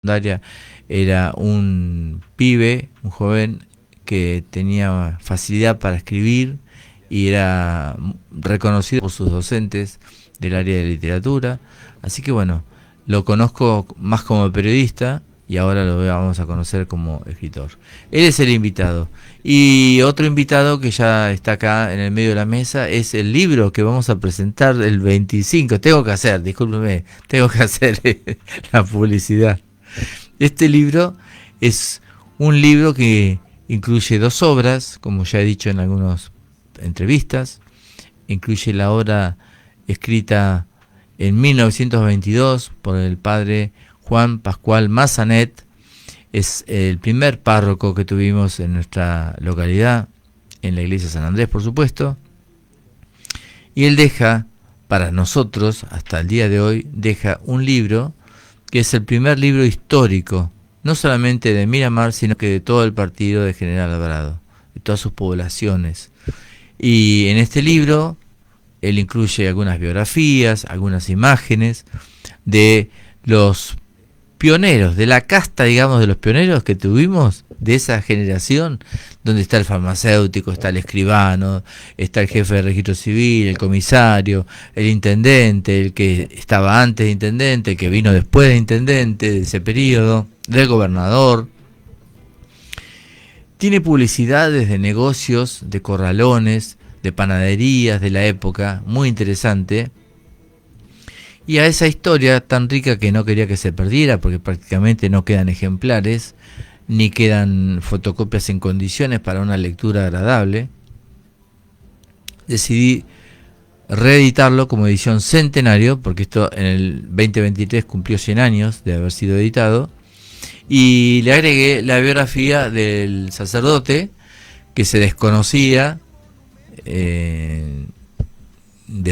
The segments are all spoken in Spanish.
secundaria era un pibe, un joven que tenía facilidad para escribir y era reconocido por sus docentes del área de literatura. Así que bueno, lo conozco más como periodista y ahora lo vamos a conocer como escritor. Él es el invitado. Y otro invitado que ya está acá en el medio de la mesa es el libro que vamos a presentar el 25. Tengo que hacer, discúlpeme, tengo que hacer la publicidad. Este libro es un libro que incluye dos obras, como ya he dicho en algunas entrevistas. Incluye la obra escrita en 1922 por el padre Juan Pascual Massanet. Es el primer párroco que tuvimos en nuestra localidad, en la iglesia San Andrés, por supuesto. Y él deja, para nosotros, hasta el día de hoy, deja un libro que es el primer libro histórico, no solamente de Miramar, sino que de todo el partido de General Alvarado, de todas sus poblaciones. Y en este libro, él incluye algunas biografías, algunas imágenes de los pioneros, de la casta, digamos, de los pioneros que tuvimos de esa generación, donde está el farmacéutico, está el escribano, está el jefe de registro civil, el comisario, el intendente, el que estaba antes de intendente, el que vino después de intendente de ese periodo, del gobernador. Tiene publicidades de negocios, de corralones, de panaderías de la época, muy interesante. Y a esa historia tan rica que no quería que se perdiera, porque prácticamente no quedan ejemplares, ni quedan fotocopias en condiciones para una lectura agradable, decidí reeditarlo como edición centenario, porque esto en el 2023 cumplió 100 años de haber sido editado, y le agregué la biografía del sacerdote, que se desconocía, de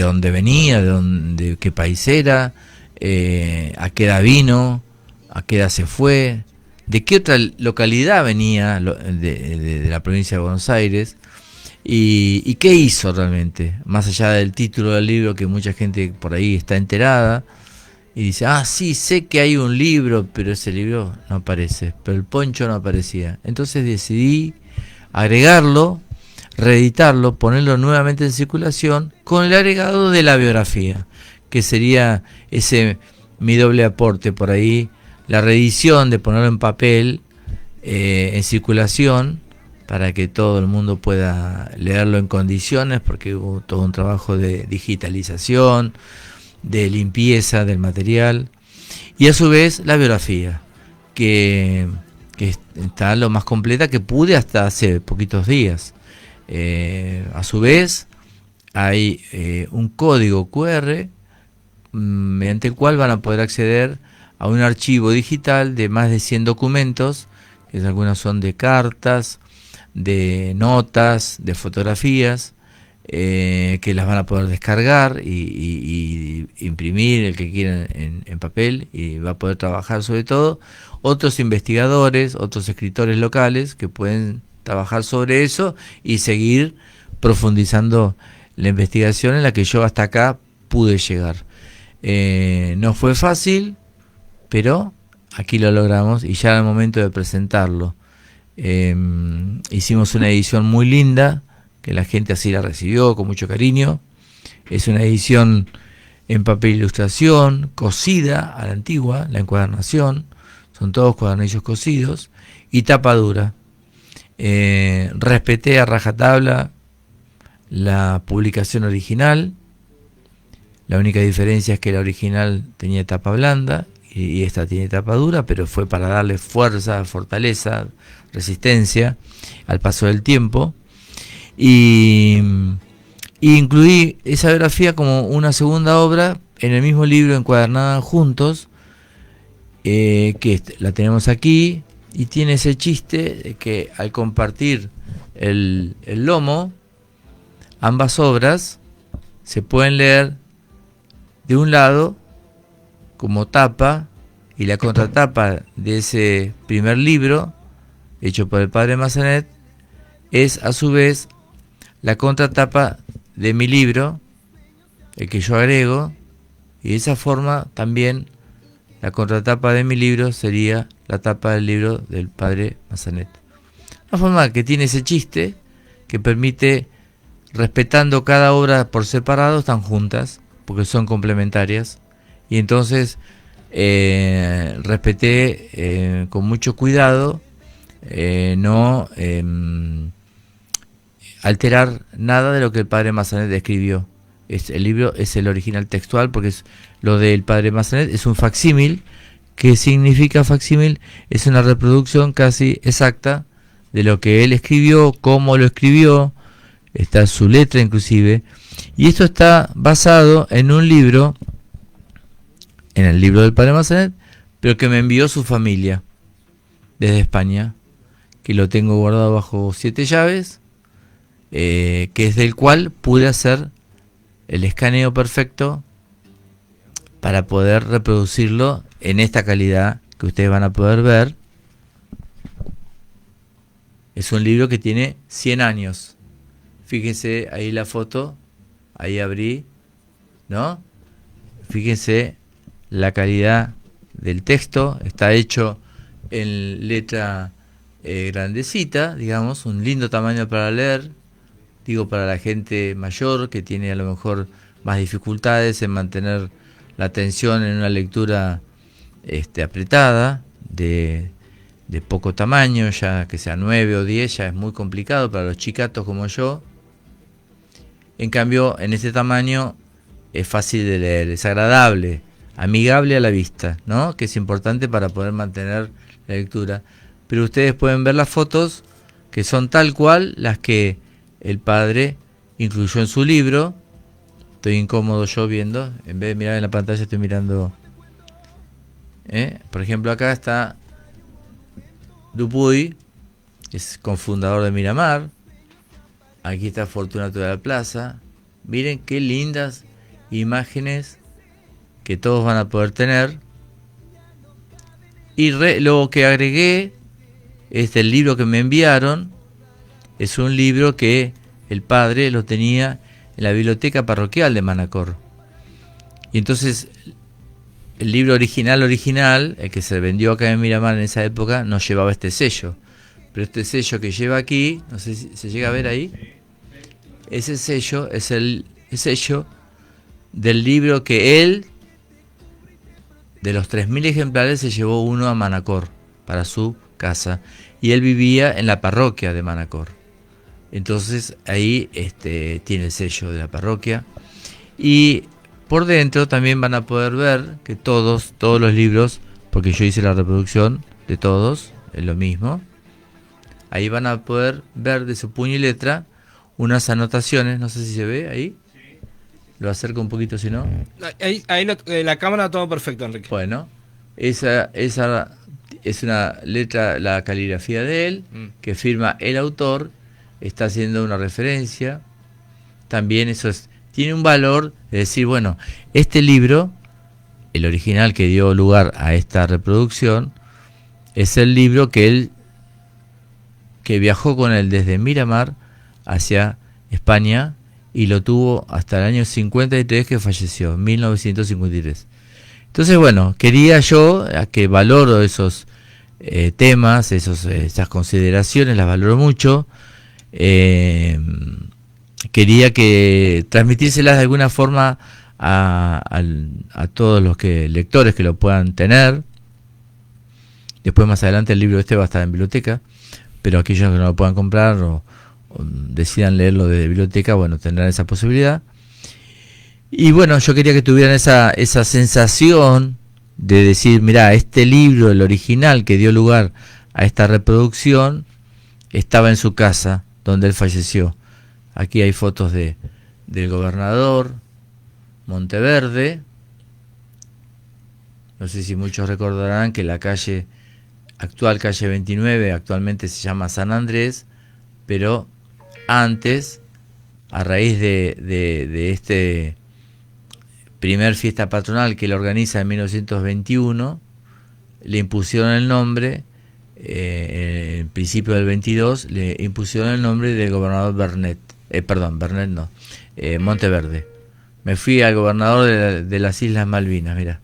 dónde venía, de qué país era, a qué edad vino, a qué edad se fue, de qué otra localidad venía de la provincia de Buenos Aires y qué hizo realmente, más allá del título del libro que mucha gente por ahí está enterada y dice, ah, sí, sé que hay un libro, pero ese libro no aparece, pero el poncho no aparecía. Entonces decidí agregarlo, reeditarlo, ponerlo nuevamente en circulación con el agregado de la biografía, que sería ese mi doble aporte por ahí, la reedición de ponerlo en papel, en circulación, para que todo el mundo pueda leerlo en condiciones, porque hubo todo un trabajo de digitalización, de limpieza del material, y a su vez la biografía, que está lo más completa que pude hasta hace poquitos días. A su vez hay un código QR mediante el cual van a poder acceder a un archivo digital de más de 100 documentos, que algunas son de cartas, de notas, de fotografías, que las van a poder descargar y imprimir el que quieran en papel, y va a poder trabajar sobre todo otros investigadores, otros escritores locales que pueden trabajar sobre eso y seguir profundizando la investigación en la que yo hasta acá pude llegar. No fue fácil, pero aquí lo logramos y ya era el momento de presentarlo. Hicimos una edición muy linda, que la gente así la recibió con mucho cariño. Es una edición en papel ilustración, cosida a la antigua, la encuadernación, son todos cuadernillos cosidos, y tapa dura. Respeté a rajatabla la publicación original. La única diferencia es que la original tenía tapa blanda y esta tiene tapa dura, pero fue para darle fuerza, fortaleza, resistencia al paso del tiempo. Y incluí esa biografía como una segunda obra en el mismo libro, encuadernada juntos, que la tenemos aquí, y tiene ese chiste de que al compartir el lomo, ambas obras se pueden leer de un lado como tapa, y la contratapa de ese primer libro hecho por el padre Massanet es a su vez la contratapa de mi libro, el que yo agrego, y de esa forma también la contratapa de mi libro sería la tapa del libro del padre Massanet. Una forma que tiene ese chiste que permite, respetando cada obra por separado, están juntas, porque son complementarias, y entonces respeté con mucho cuidado no alterar nada de lo que el padre Massanet escribió. El libro es el original textual, porque es lo del padre Massanet es un facsímil. ¿Qué significa facsímil? Es una reproducción casi exacta de lo que él escribió, cómo lo escribió, está su letra inclusive, y esto está basado en un libro, en el libro del padre Massanet, pero que me envió su familia desde España, que lo tengo guardado bajo 7 llaves, que es del cual pude hacer el escaneo perfecto para poder reproducirlo en esta calidad que ustedes van a poder ver. Es un libro que tiene 100 años. Fíjense ahí la foto, ahí abrí, ¿no? Fíjense la calidad del texto, está hecho en letra grandecita, digamos, un lindo tamaño para leer, digo, para la gente mayor que tiene a lo mejor más dificultades en mantener la atención en una lectura apretada, de poco tamaño, ya que sea 9 o 10, ya es muy complicado para los chicatos como yo. En cambio, en este tamaño es fácil de leer, es agradable, amigable a la vista, ¿no? Que es importante para poder mantener la lectura. Pero ustedes pueden ver las fotos que son tal cual las que el padre incluyó en su libro. Estoy incómodo yo viendo, en vez de mirar en la pantalla estoy mirando. Por ejemplo, acá está Dupuy, es cofundador de Miramar. Aquí está Fortunato de la Plaza. Miren qué lindas imágenes que todos van a poder tener. Y lo que agregué es el libro que me enviaron. Es un libro que el padre lo tenía en la biblioteca parroquial de Manacor. Y entonces el libro original, el que se vendió acá en Miramar en esa época, no llevaba este sello. Pero este sello que lleva aquí, no sé si se llega a ver ahí, ese sello es el sello del libro que él, de los 3.000 ejemplares, se llevó uno a Manacor para su casa. Y él vivía en la parroquia de Manacor. Entonces ahí tiene el sello de la parroquia. Y por dentro también van a poder ver que todos los libros, porque yo hice la reproducción de todos, es lo mismo. Ahí van a poder ver de su puño y letra unas anotaciones, no sé si se ve ahí. Lo acerco un poquito si no. Ahí la cámara todo perfecto, Enrique. Bueno, esa es una letra, la caligrafía de él, que firma el autor, está haciendo una referencia. También eso tiene un valor de decir, bueno, este libro, el original que dio lugar a esta reproducción, es el libro que viajó con él desde Miramar hacia España y lo tuvo hasta el año 53 que falleció, 1953. Entonces, bueno, quería yo, que valoro esos temas, esas consideraciones, las valoro mucho, quería que transmitírselas de alguna forma a todos los lectores que lo puedan tener. Después más adelante el libro va a estar en biblioteca, pero aquellos que no lo puedan comprar o decidan leerlo de biblioteca, bueno, tendrán esa posibilidad. Y bueno, yo quería que tuvieran esa sensación de decir, mirá, este libro, el original que dio lugar a esta reproducción, estaba en su casa donde él falleció. Aquí hay fotos del gobernador Monteverde. No sé si muchos recordarán que la calle 29, actualmente se llama San Andrés, pero antes, a raíz de este primer fiesta patronal que él organiza en 1921, le impusieron el nombre, en principio del 22, le impusieron el nombre del gobernador Monteverde. Me fui al gobernador de las Islas Malvinas, mira.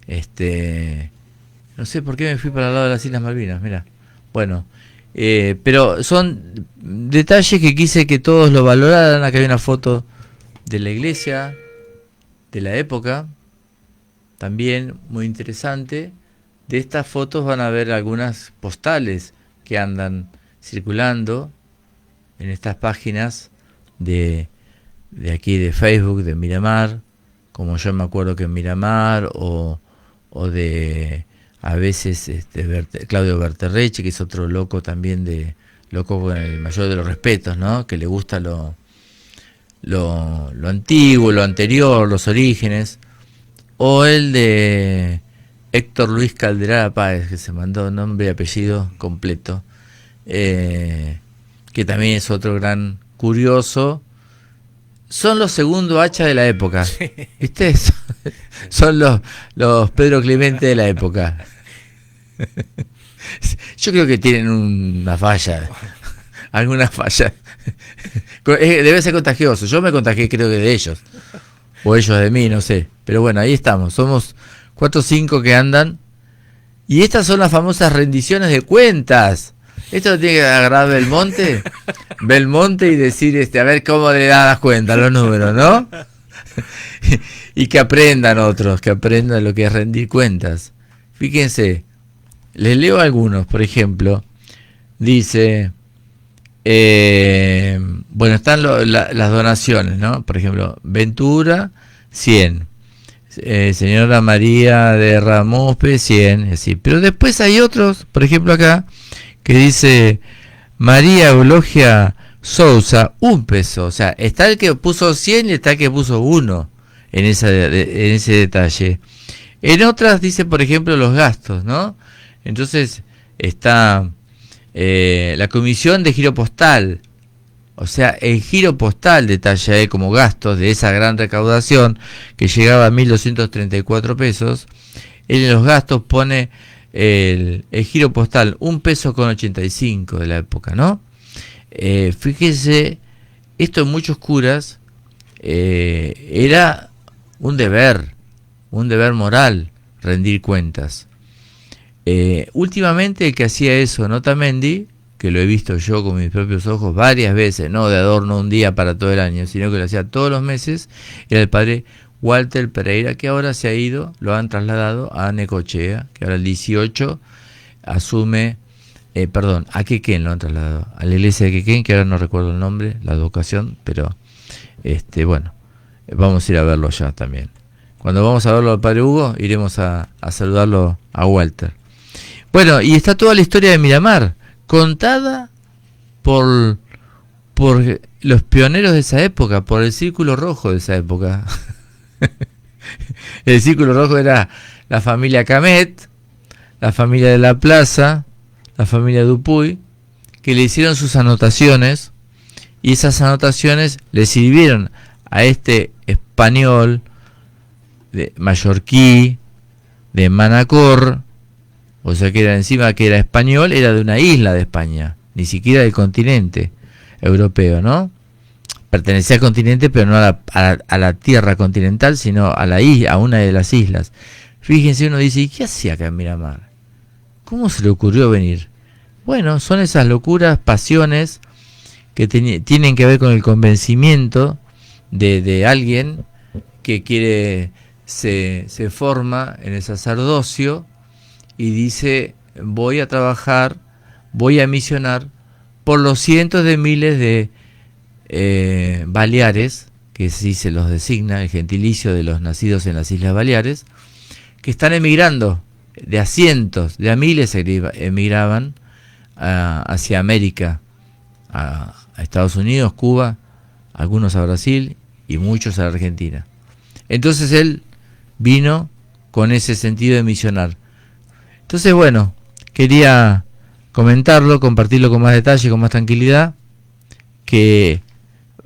No sé por qué me fui para el lado de las Islas Malvinas, mira. Bueno, pero son detalles que quise que todos lo valoraran. Acá hay una foto de la iglesia de la época, también muy interesante. De estas fotos van a ver algunas postales que andan circulando en estas páginas de aquí de Facebook, de Miramar, como yo me acuerdo que en Miramar, o de a veces Claudio Berterreche, que es otro loco también, loco con el mayor de los respetos, ¿no? Que le gusta lo antiguo, lo anterior, los orígenes, o el de Héctor Luis Calderá Páez, que se mandó nombre y apellido completo, que también es otro gran curioso. Son los segundo hacha de la época, ¿viste? Son los Pedro Clemente de la época. Yo creo que tienen una falla, alguna falla. Debe ser contagioso. Yo me contagié, creo que de ellos, o ellos de mí, no sé. Pero bueno, ahí estamos. Somos 4 o 5 que andan. Y estas son las famosas rendiciones de cuentas. Esto lo tiene que agarrar Belmonte y decir, a ver cómo le da las cuentas, los números, ¿no? Y que aprendan otros, que aprendan lo que es rendir cuentas. Fíjense, les leo algunos, por ejemplo, dice, bueno, están las donaciones, ¿no? Por ejemplo, Ventura, 100. Señora María de Ramospe, 100, así. Pero después hay otros, por ejemplo acá, que dice María Eulogia Sousa, 1 peso. O sea, está el que puso 100 y está el que puso 1 en ese detalle. En otras dice, por ejemplo, los gastos, ¿no? Entonces está la comisión de giro postal. O sea, el giro postal detalla como gastos de esa gran recaudación que llegaba a 1.234 pesos. Él en los gastos pone el giro postal 1,85 pesos de la época, ¿no? Fíjese, esto en muchos curas era un deber moral rendir cuentas. Últimamente el que hacía eso en Otamendi, que lo he visto yo con mis propios ojos varias veces, no de adorno un día para todo el año, sino que lo hacía todos los meses, era el padre Walter Pereira, que ahora se ha ido, lo han trasladado a Necochea, que ahora el 18 asume, a Quequén lo han trasladado, a la iglesia de Quequén, que ahora no recuerdo el nombre, la advocación, pero bueno, vamos a ir a verlo ya también. Cuando vamos a verlo al padre Hugo, iremos a saludarlo a Walter. Bueno, y está toda la historia de Miramar, contada por los pioneros de esa época, por el Círculo Rojo de esa época. El Círculo Rojo era la familia Camet, la familia de la Plaza, la familia Dupuy, que le hicieron sus anotaciones, y esas anotaciones le sirvieron a este español de mallorquí, de Manacor, o sea que era encima que era español, era de una isla de España, ni siquiera del continente europeo, ¿no? Pertenecía al continente, pero no a la tierra continental, sino a la isla, a una de las islas. Fíjense, uno dice, ¿y qué hacía acá en Miramar? ¿Cómo se le ocurrió venir? Bueno, son esas locuras, pasiones que tienen que ver con el convencimiento de alguien que quiere, se forma en el sacerdocio y dice, voy a trabajar, voy a misionar por los cientos de miles de Baleares, que sí se los designa, el gentilicio de los nacidos en las Islas Baleares, que están emigrando, de a cientos, de a miles emigraban hacia América, a Estados Unidos, Cuba, algunos a Brasil y muchos a Argentina. Entonces él vino con ese sentido de misionar. Entonces, bueno, quería comentarlo, compartirlo con más detalle, con más tranquilidad, que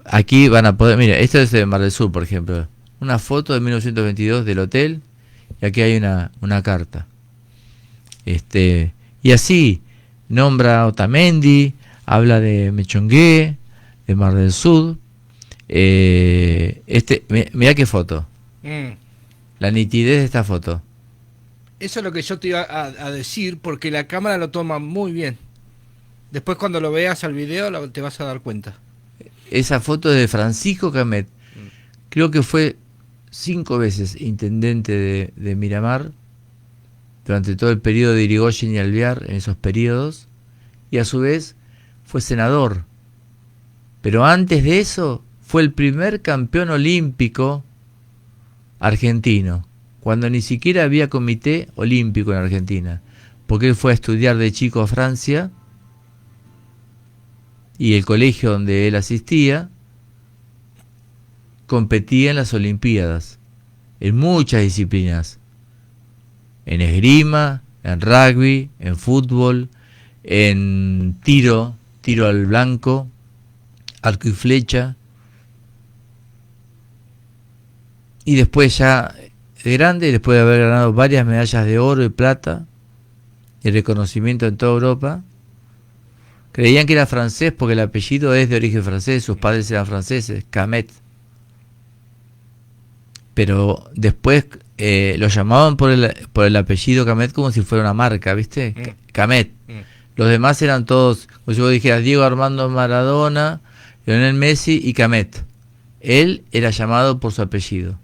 aquí van a poder, mira, esto es de Mar del Sur, por ejemplo, una foto de 1922 del hotel, y aquí hay una carta. Y así nombra a Otamendi, habla de Mechongué, de Mar del Sur. Mirá qué foto. La nitidez de esta foto. Eso es lo que yo te iba a decir, porque la cámara lo toma muy bien. Después cuando lo veas al video te vas a dar cuenta. Esa foto es de Francisco Camet. Creo que fue 5 veces intendente de Miramar durante todo el periodo de Irigoyen y Alvear, en esos periodos, y a su vez fue senador. Pero antes de eso fue el primer campeón olímpico argentino, cuando ni siquiera había comité olímpico en Argentina, porque él fue a estudiar de chico a Francia, y el colegio donde él asistía competía en las Olimpiadas, en muchas disciplinas, en esgrima, en rugby, en fútbol, en tiro al blanco, arco y flecha. Y después ya de grande, después de haber ganado varias medallas de oro y plata y reconocimiento en toda Europa, creían que era francés porque el apellido es de origen francés, sus padres eran franceses, Camet. Pero después lo llamaban por el apellido Camet como si fuera una marca, ¿viste? Camet. Los demás eran todos, como si vos dijeras Diego Armando Maradona, Lionel Messi y Camet. Él era llamado por su apellido,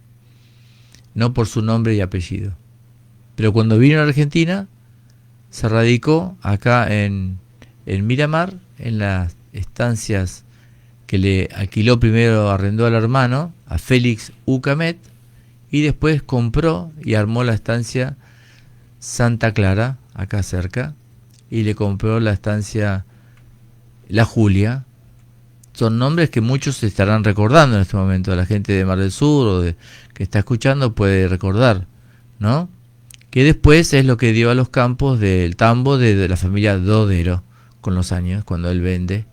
no por su nombre y apellido. Pero cuando vino a Argentina, se radicó acá en Miramar, en las estancias que le alquiló primero, arrendó al hermano, a Félix U. Camet, y después compró y armó la estancia Santa Clara, acá cerca, y le compró la estancia La Julia. Son nombres que muchos se estarán recordando en este momento. La gente de Mar del Sur o que está escuchando puede recordar, ¿no? Que después es lo que dio a los campos del tambo de la familia Dodero con los años, cuando él vende.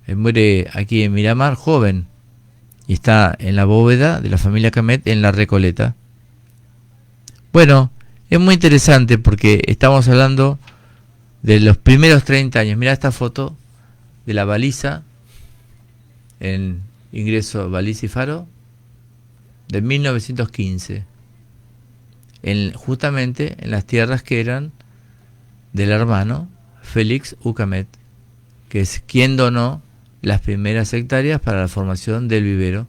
Él muere aquí en Miramar, joven, y está en la bóveda de la familia Camet en La Recoleta. Bueno, es muy interesante porque estamos hablando de los primeros 30 años. Mirá esta foto de la baliza, en ingreso Baliza y Faro, de 1915, justamente en las tierras que eran del hermano Félix U. Camet, que es quien donó las primeras hectáreas para la formación del vivero,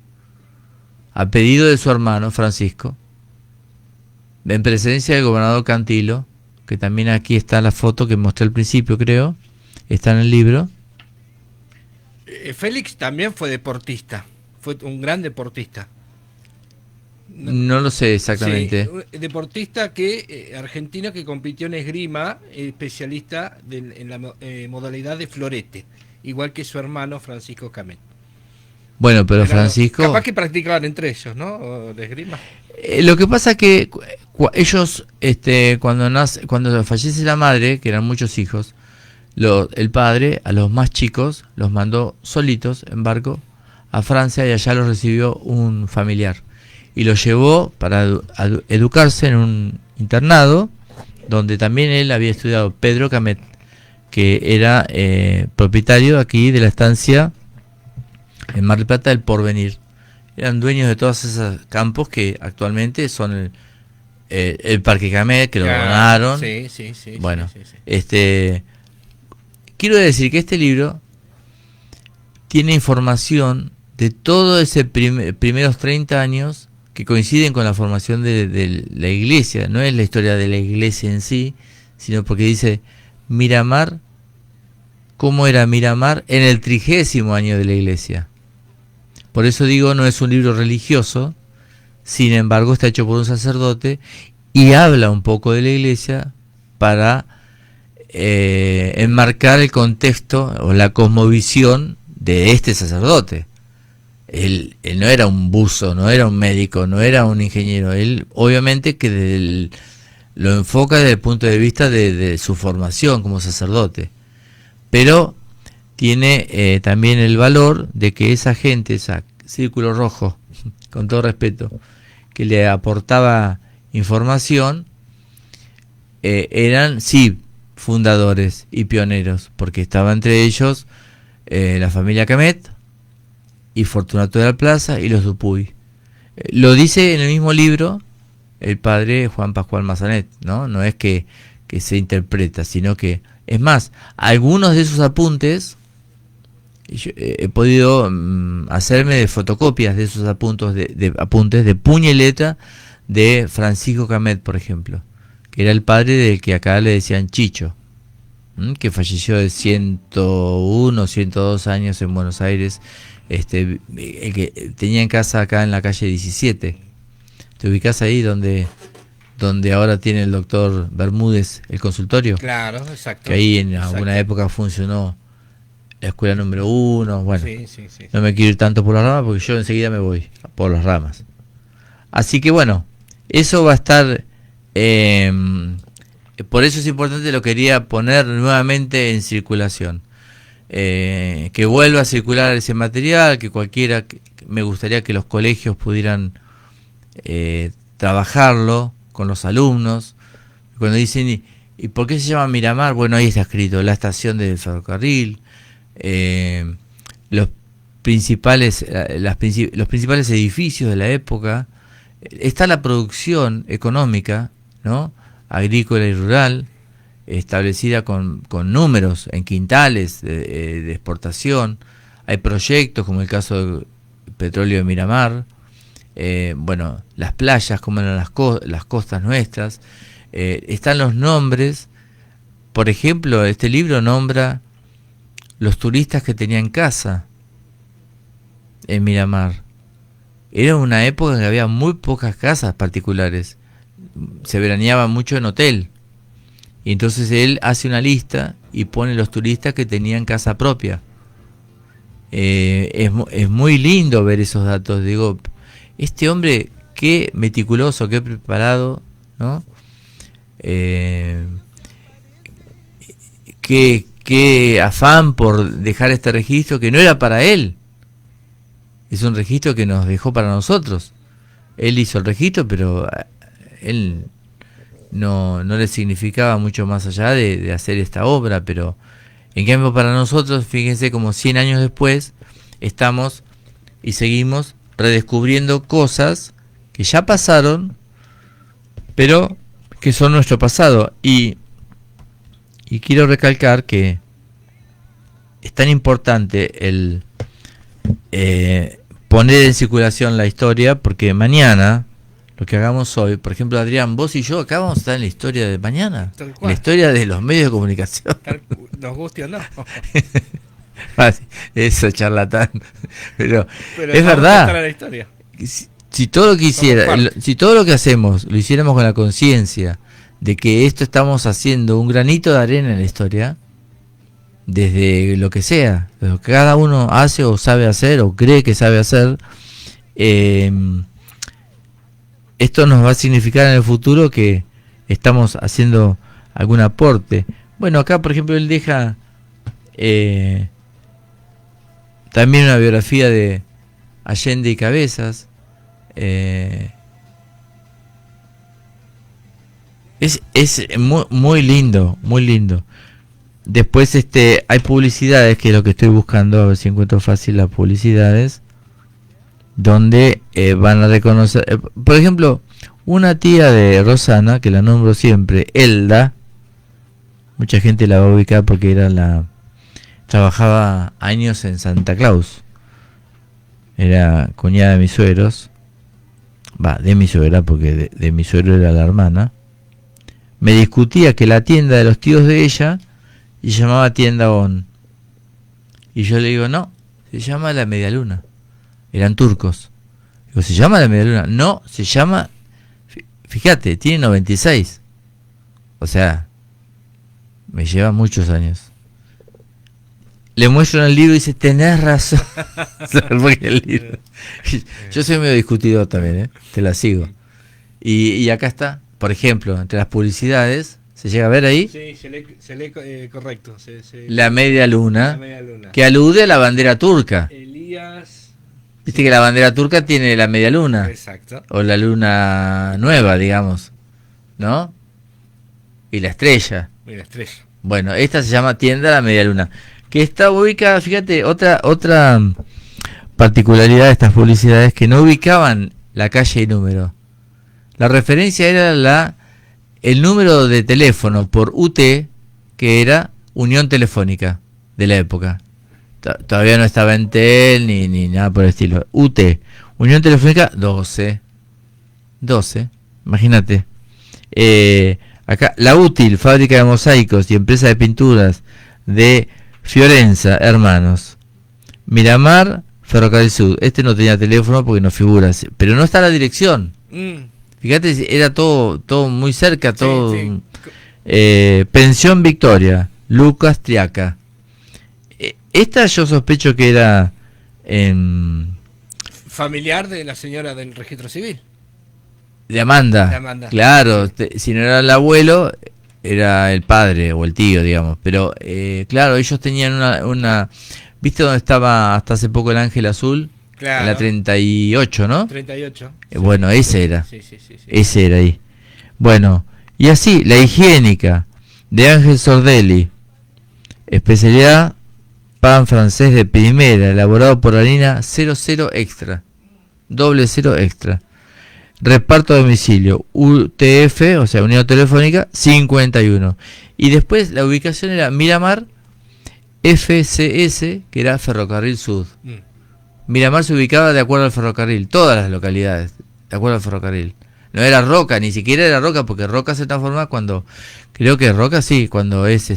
a pedido de su hermano Francisco, en presencia del gobernador Cantilo, que también aquí está la foto que mostré al principio, creo, está en el libro. Félix también fue deportista, fue un gran deportista. No lo sé exactamente. Sí, deportista argentino que compitió en esgrima, especialista en la modalidad de florete, igual que su hermano Francisco Camet. Bueno, pero Francisco... Capaz que practicaban entre ellos, ¿no? De esgrima. Lo que pasa que ellos, cuando fallece la madre, que eran muchos hijos, el padre a los más chicos los mandó solitos en barco a Francia y allá los recibió un familiar. Y los llevó para educarse en un internado donde también él había estudiado, Pedro Camet, que era propietario aquí de la estancia en Mar del Plata del Porvenir. Eran dueños de todos esos campos que actualmente son el Parque Camet, que lo donaron. Sí. Bueno, sí. Quiero decir que este libro tiene información de todos esos primeros 30 años que coinciden con la formación de la iglesia. No es la historia de la iglesia en sí, sino porque dice Miramar, cómo era Miramar en el 30º año de la iglesia. Por eso digo, no es un libro religioso, sin embargo está hecho por un sacerdote y habla un poco de la iglesia para enmarcar el contexto o la cosmovisión de este sacerdote. Él no era un buzo, no era un médico, no era un ingeniero. Él obviamente que lo enfoca desde el punto de vista de su formación como sacerdote. Pero tiene también el valor de que esa gente, ese círculo rojo, con todo respeto, que le aportaba información, eran, sí, fundadores y pioneros, porque estaba entre ellos la familia Camet y Fortunato de la Plaza y los Dupuy. Lo dice en el mismo libro el padre Juan Pascual Massanet, ¿no? No es que se interpreta, sino que, es más, algunos de esos apuntes, yo, he podido hacerme de fotocopias de esos apuntes de puño y letra de Francisco Camet, por ejemplo, que era el padre del que acá le decían Chicho, que falleció de 101, 102 años en Buenos Aires, el que tenía en casa acá en la calle 17. ¿Te ubicás ahí donde ahora tiene el doctor Bermúdez el consultorio? Claro, exacto. Que ahí en alguna época funcionó la escuela número 1. Bueno, sí. No me quiero ir tanto por las ramas porque yo enseguida me voy por las ramas. Así que bueno, eso va a estar... por eso es importante, lo quería poner nuevamente en circulación. Que vuelva a circular ese material, que cualquiera... Me gustaría que los colegios pudieran trabajarlo con los alumnos. Cuando dicen, ¿y por qué se llama Miramar? Bueno, ahí está escrito, la estación del ferrocarril, los principales edificios de la época, está la producción económica, ¿no? Agrícola y rural, establecida con números en quintales de exportación. Hay proyectos como el caso del petróleo de Miramar. Bueno, las playas, como eran las costas nuestras, están los nombres. Por ejemplo, este libro nombra los turistas que tenían casa en Miramar. Era una época en que había muy pocas casas particulares, se veraneaba mucho en hotel, y entonces él hace una lista y pone los turistas que tenían casa propia. Es muy lindo ver esos datos. Digo, este hombre, qué meticuloso, qué preparado, ¿no? Qué afán por dejar este registro que no era para él. Es un registro que nos dejó para nosotros. Él hizo el registro, pero él no le significaba mucho más allá de hacer esta obra. Pero en cambio para nosotros, fíjense, como 100 años después, estamos y seguimos redescubriendo cosas que ya pasaron, pero que son nuestro pasado. Y quiero recalcar que es tan importante el poner en circulación la historia, porque mañana, lo que hagamos hoy, por ejemplo, Adrián, vos y yo acá vamos a estar en la historia de mañana, en la historia de los medios de comunicación. Nos guste o no. Eso, charlatán. Pero es verdad. La historia. Si todo lo que si todo lo que hacemos lo hiciéramos con la conciencia de que esto estamos haciendo un granito de arena en la historia, desde lo que sea, lo que cada uno hace o sabe hacer o cree que sabe hacer, esto nos va a significar en el futuro que estamos haciendo algún aporte. Bueno, acá por ejemplo él deja también una biografía de Allende y Cabezas. Es muy lindo, muy lindo. Después hay publicidades, que es lo que estoy buscando, a ver si encuentro fácil las publicidades, donde van a reconocer, por ejemplo, una tía de Rosana, que la nombro siempre, Elda, mucha gente la va a ubicar porque trabajaba años en Santa Claus, era cuñada de mis suegros, de mi suegra, porque de mi suegro era la hermana. Me discutía que la tienda de los tíos de ella se llamaba Tienda On. Y yo le digo, no, se llama La Medialuna. Eran turcos. Digo, ¿se llama La Medialuna? No, se llama... Fíjate, tiene 96. O sea, me lleva muchos años. Le muestro en el libro y dice, tenés razón. El libro. Yo soy medio discutidor también, te la sigo. Y acá está, por ejemplo, entre las publicidades, ¿se llega a ver ahí? Sí, se lee correcto. La Media Luna, que alude a la bandera turca. Elías... Viste que la bandera turca tiene la media luna. Exacto. O la luna nueva, digamos, ¿no? Y la estrella. Bueno, esta se llama Tienda La Media Luna, que está ubicada, fíjate, otra particularidad de estas publicidades, que no ubicaban la calle y número. La referencia era el número de teléfono por UT, que era Unión Telefónica de la época. Todavía no estaba Entel ni nada por el estilo. UT, Unión Telefónica 12. Imagínate. Acá, la Útil, fábrica de mosaicos y empresa de pinturas de Fiorenza, hermanos. Miramar, Ferrocarril Sud. Este no tenía teléfono porque no figura, pero no está la dirección. Fíjate, era todo muy cerca, todo. Sí. Pensión Victoria, Lucas Triaca. Esta yo sospecho que era familiar de la señora del registro civil. De Amanda. Claro, si no era el abuelo, era el padre o el tío, digamos. Pero claro, ellos tenían una ¿viste dónde estaba hasta hace poco el Ángel Azul? Claro. En la 38, ¿no? 38. Bueno, ese era. Sí. Ese era ahí. Bueno, y así, la higiénica de Ángel Sordelli. Especialidad pan francés de primera, elaborado por harina 00 extra. 00 extra. Reparto a domicilio, UTF, o sea, Unión Telefónica, 51. Y después la ubicación era Miramar, FCS, que era Ferrocarril Sud. Miramar se ubicaba de acuerdo al ferrocarril, todas las localidades, de acuerdo al ferrocarril. No era Roca, ni siquiera era Roca, porque Roca se transforma cuando, creo que Roca sí, cuando es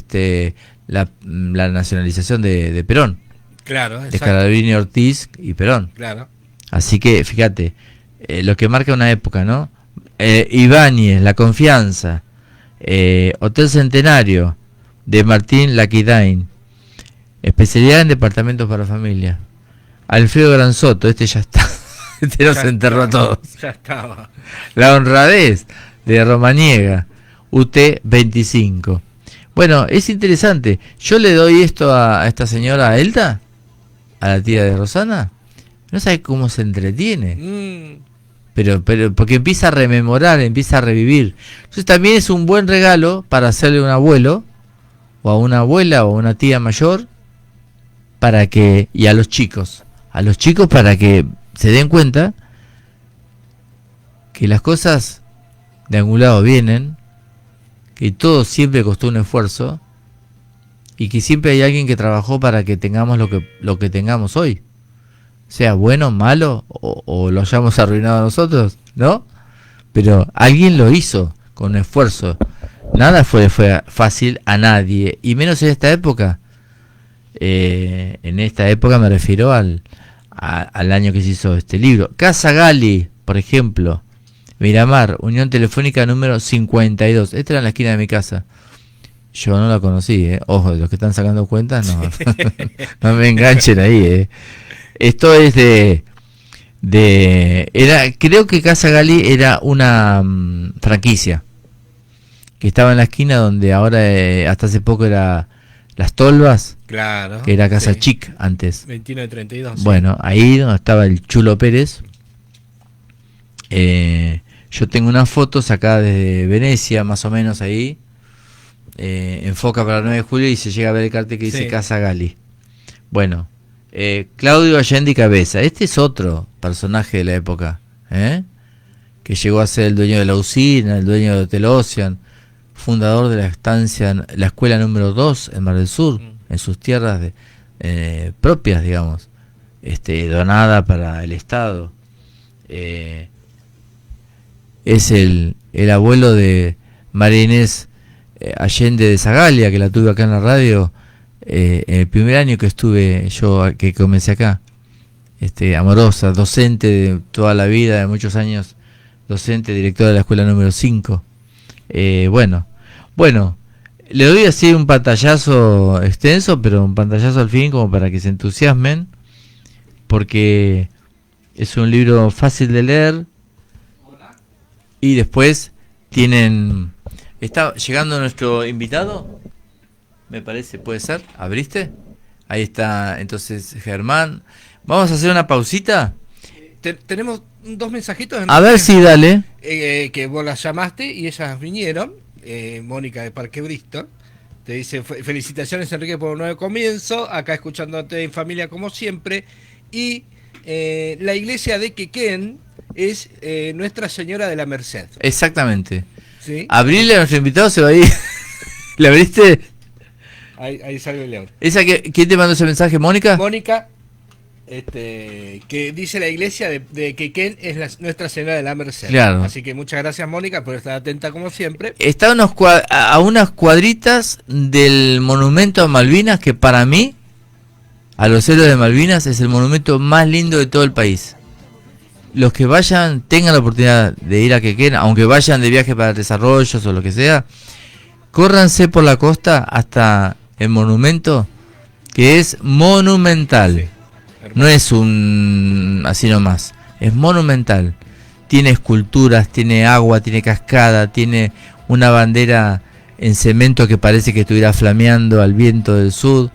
la nacionalización de Perón. Claro, de Scalabrini, Ortiz y Perón. Claro. Así que, fíjate, lo que marca una época, ¿no? Ibáñez, La Confianza, Hotel Centenario, de Martín Laquidain, especialidad en departamentos para familia. Alfredo Granzotto, este ya está, este nos enterró a todos. Ya estaba. La Honradez, de Romaniega, UT 25. Bueno, es interesante. Yo le doy esto a esta señora Elda, a la tía de Rosana. No sabe cómo se entretiene. Pero porque empieza a rememorar, empieza a revivir. Entonces también es un buen regalo para hacerle a un abuelo, o a una abuela, o a una tía mayor, y a los chicos para que se den cuenta que las cosas de algún lado vienen, que todo siempre costó un esfuerzo, y que siempre hay alguien que trabajó para que tengamos lo que tengamos hoy. Sea bueno, malo, o lo hayamos arruinado nosotros, ¿no? Pero alguien lo hizo con esfuerzo. Nada fue fácil a nadie, y menos en esta época. En esta época me refiero al año que se hizo este libro. Casa Gali, por ejemplo, Miramar, Unión Telefónica número 52. Esta era en la esquina de mi casa. Yo no la conocí, Ojo, los que están sacando cuentas, no, no me enganchen ahí, Esto es creo que Casa Gali era una franquicia que estaba en la esquina donde ahora hasta hace poco era Las Tolvas, claro, que era Casa Chic antes. 21 de 32. Bueno, sí. Ahí donde estaba el Chulo Pérez. Yo tengo una foto sacada desde Venecia, más o menos ahí. Enfoca para el 9 de julio y se llega a ver el cartel que dice Casa Gali. Bueno. Claudio Allende y Cabeza, este es otro personaje de la época, que llegó a ser el dueño de la usina, el dueño de Hotel Ocean, fundador de la escuela número 2 en Mar del Sur, en sus tierras propias, digamos, donada para el Estado. Es el abuelo de María Inés Allende de Zagalia, que la tuve acá en la radio. El primer año que estuve yo, que comencé acá, amorosa, docente de toda la vida, de muchos años, docente, directora de la escuela número 5. Bueno, le doy así un pantallazo extenso, pero un pantallazo al fin como para que se entusiasmen, porque es un libro fácil de leer. Y después está llegando nuestro invitado. Me parece, puede ser. ¿Abriste? Ahí está, entonces, Germán. Vamos a hacer una pausita. Tenemos 2 mensajitos. A ver si dale. Que vos las llamaste y ellas vinieron. Mónica de Parque Bristol. Te dice, felicitaciones Enrique por un nuevo comienzo. Acá escuchándote en familia como siempre. Y la iglesia de Quequén es Nuestra Señora de la Merced. Exactamente. ¿Sí? Abrirle a nuestro invitado, se va a ir. ¿Le abriste? Ahí sale el euro. ¿Quién te mandó ese mensaje, Mónica? Mónica, que dice la iglesia de Quequén es Nuestra Señora de la Merced. Claro. Así que muchas gracias, Mónica, por estar atenta como siempre. Está a unas cuadritas del monumento a Malvinas, que para mí, a los héroes de Malvinas, es el monumento más lindo de todo el país. Los que vayan, tengan la oportunidad de ir a Quequén, aunque vayan de viaje para desarrollos o lo que sea, córranse por la costa hasta el monumento, que es monumental. Sí. No es así nomás, es monumental. Tiene esculturas, tiene agua, tiene cascada, tiene una bandera en cemento que parece que estuviera flameando al viento del sur.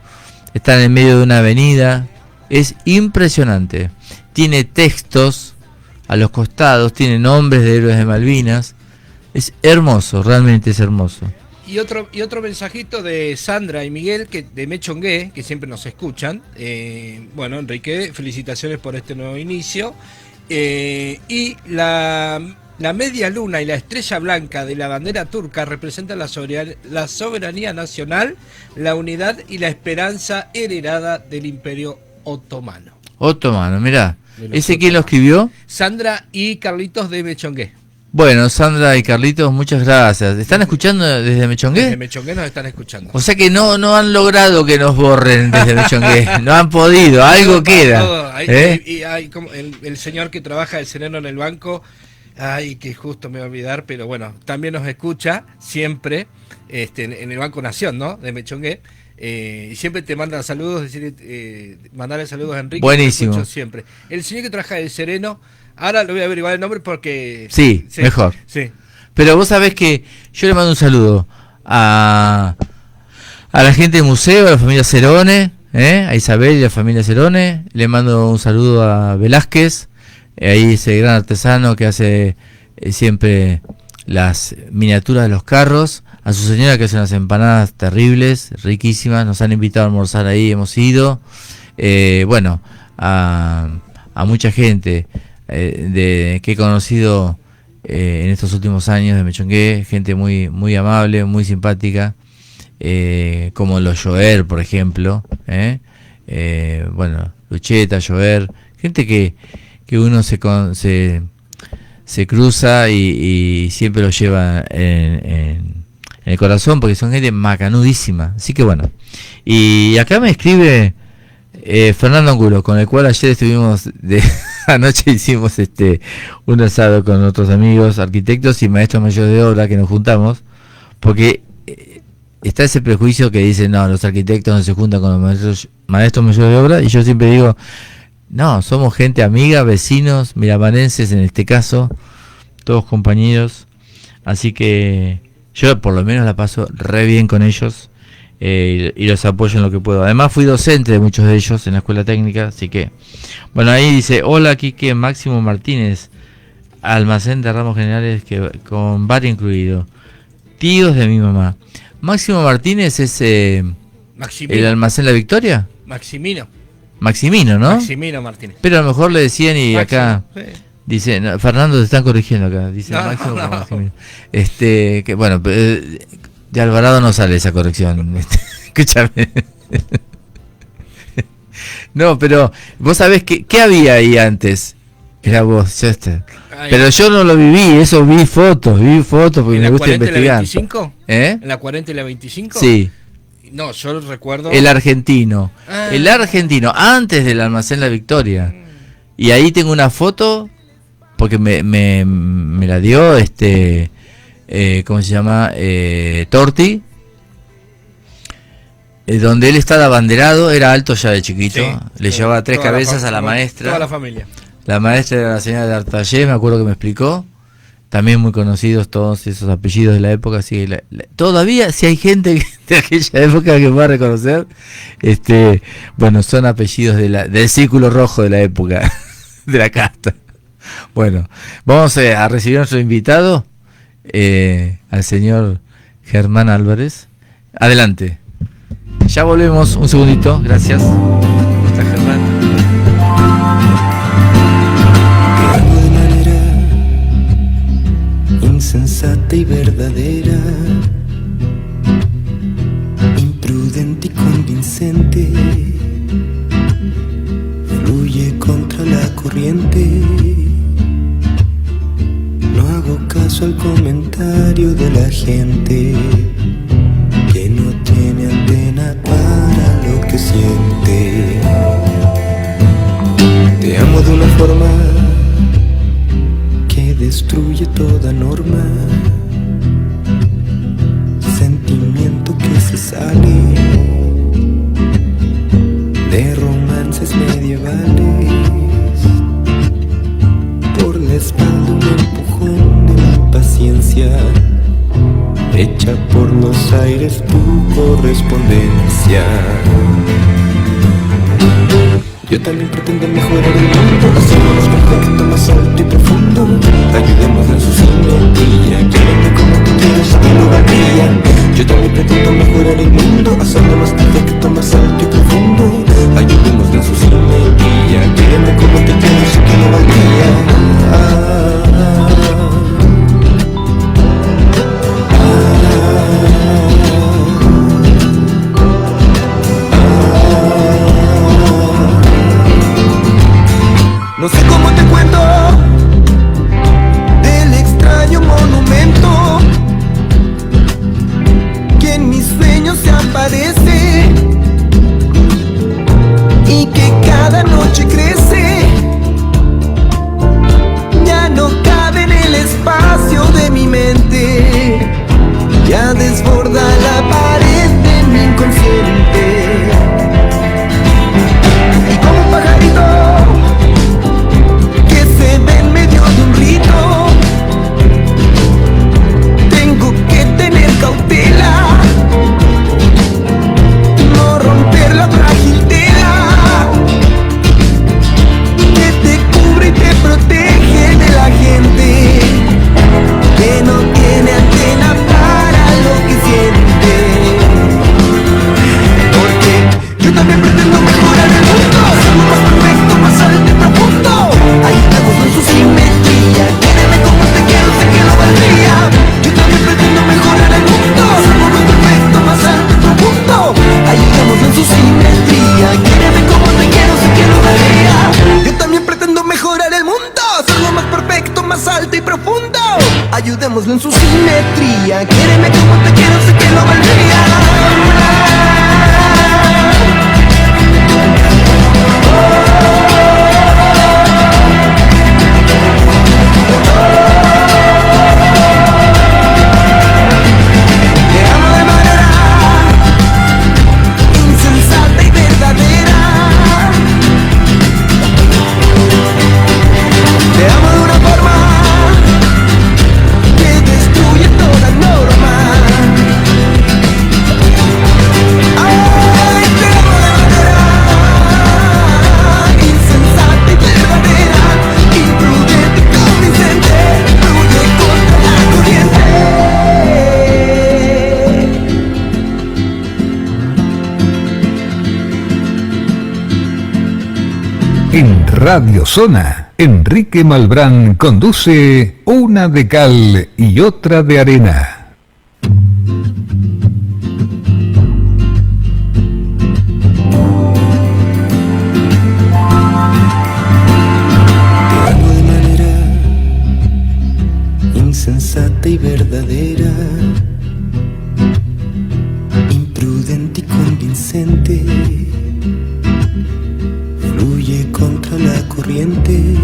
Está en el medio de una avenida. Es impresionante. Tiene textos a los costados, tiene nombres de héroes de Malvinas. Es hermoso, realmente es hermoso. Y otro mensajito de Sandra y Miguel, de Mechongué, que siempre nos escuchan. Bueno, Enrique, felicitaciones por este nuevo inicio. Y la media luna y la estrella blanca de la bandera turca representan la soberanía nacional, la unidad y la esperanza heredada del Imperio Otomano. Otomano, mirá. ¿Ese quién lo escribió? Sandra y Carlitos de Mechongué. Bueno, Sandra y Carlitos, muchas gracias. ¿Están escuchando desde Mechongué? Desde Mechongué nos están escuchando. O sea que no han logrado que nos borren desde Mechongué. No han podido, algo queda. Y hay como el señor que trabaja de sereno en el banco, que justo me voy a olvidar, pero bueno, también nos escucha siempre en el Banco Nación, ¿no? De Mechongué. Y siempre te mandan saludos, mandarle saludos a Enrique. Buenísimo. Siempre. El señor que trabaja de sereno, ahora lo voy a averiguar el nombre porque... Sí, mejor. Sí. Pero vos sabés que yo le mando un saludo a la gente del museo, a la familia Cerone, a Isabel y la familia Cerone. Le mando un saludo a Velázquez, ahí ese gran artesano que hace siempre las miniaturas de los carros. A su señora que hace unas empanadas terribles, riquísimas. Nos han invitado a almorzar ahí, hemos ido. Bueno, a mucha gente que he conocido en estos últimos años de Mechongué, gente muy muy amable, muy simpática, como los Joer, por ejemplo, bueno, Lucheta, Joer, gente que uno se cruza y siempre lo lleva en el corazón, porque son gente macanudísima. Así que bueno, y acá me escribe Fernando Angulo, con el cual ayer estuvimos anoche hicimos un asado con otros amigos arquitectos y maestros mayores de obra que nos juntamos, porque está ese prejuicio que dice no, los arquitectos no se juntan con los maestros mayores de obra, y yo siempre digo no, somos gente amiga, vecinos, miramanenses en este caso, todos compañeros, así que yo por lo menos la paso re bien con ellos. Y los apoyo en lo que puedo. Además fui docente de muchos de ellos en la escuela técnica, así que bueno, ahí dice hola Quique, Máximo Martínez, almacén de ramos generales con bar incluido, tíos de mi mamá. Máximo Martínez es el almacén La Victoria. Maximino, ¿no? Maximino Martínez. Pero a lo mejor le decían y Máximo, acá sí. Dice no, Fernando, te están corrigiendo acá, dice no, Máximo no. Maximino. Que bueno, de Alvarado no sale esa corrección. Escúchame. No, pero vos sabés qué había ahí antes. Era vos, Chester. Pero yo no lo viví, eso vi fotos porque me gusta investigar. ¿En la 40 y la 25? ¿En la 40 y la 25? Sí. No, yo lo recuerdo. El argentino, antes del almacén La Victoria. Y ahí tengo una foto, porque me la dio ¿cómo se llama? Torti, donde él estaba abanderado, era alto ya de chiquito, sí, le llevaba 3 cabezas a la maestra. Toda la familia. La maestra era la señora de Artallé, me acuerdo que me explicó. También muy conocidos todos esos apellidos de la época, así que todavía si hay gente de aquella época que va a reconocer, bueno, son apellidos del círculo rojo de la época, de la casta. Bueno, vamos a recibir a nuestro invitado, al señor Germán Álvarez. Adelante. Ya volvemos, un segundito, gracias. ¿Cómo está Germán? De manera insensata y verdadera, imprudente y convincente, fluye contra la corriente. No hago caso al comentario de la gente que no tiene antena para lo que siente. Te amo de una forma que destruye toda norma, sentimiento que se sale de romances medievales. Por la espalda un empujón de la impaciencia, hecha por los aires tu correspondencia. Yo también pretendo mejorar el mundo, haciéndonos un proyecto más alto y profundo. Ayudemos en su simetría, quiéreme como tú quieres, que lo valdría. Yo también pretendo mejorar el mundo, haciéndonos un proyecto más alto y profundo. Ayudemos en su simetría, quiéreme como te quieres, que lo valdría. No sé cómo te cuento del extraño monumento que en mis sueños se aparece y que cada noche crece. Ya no cabe en el espacio de mi mente, ya desborda la pared de mi inconsciente. Y como un pajarito se ve en medio de un rito, tengo que tener cautela, no romper la frágil tela que te cubre y te protege de la gente que no tiene antena para lo que siente. Porque yo también pretendo mejorar el mundo, somos más perfecto, más alto y profundo. Ayudamos en su simetría, quédeme como te quiero, sé que lo valdría. Yo también pretendo mejorar el mundo, somos más perfecto, más alto y profundo. Ayudamos en su simetría, quédeme como te quiero, sé que lo valdría. Yo también pretendo mejorar el mundo, somos más perfecto, más alto y profundo. Ayudémoslo en su simetría, quédeme como te quiero, sé que lo valdría. Te amo de una forma que destruye toda norma. Ay, te amo de manera insensata y verdadera, imprudente y convincente, fluye contra la corriente. En Radio Zona, Enrique Malbrán conduce Una de Cal y Otra de Arena. Te amo de manera insensata y verdadera, imprudente y convincente, fluye contra la corriente.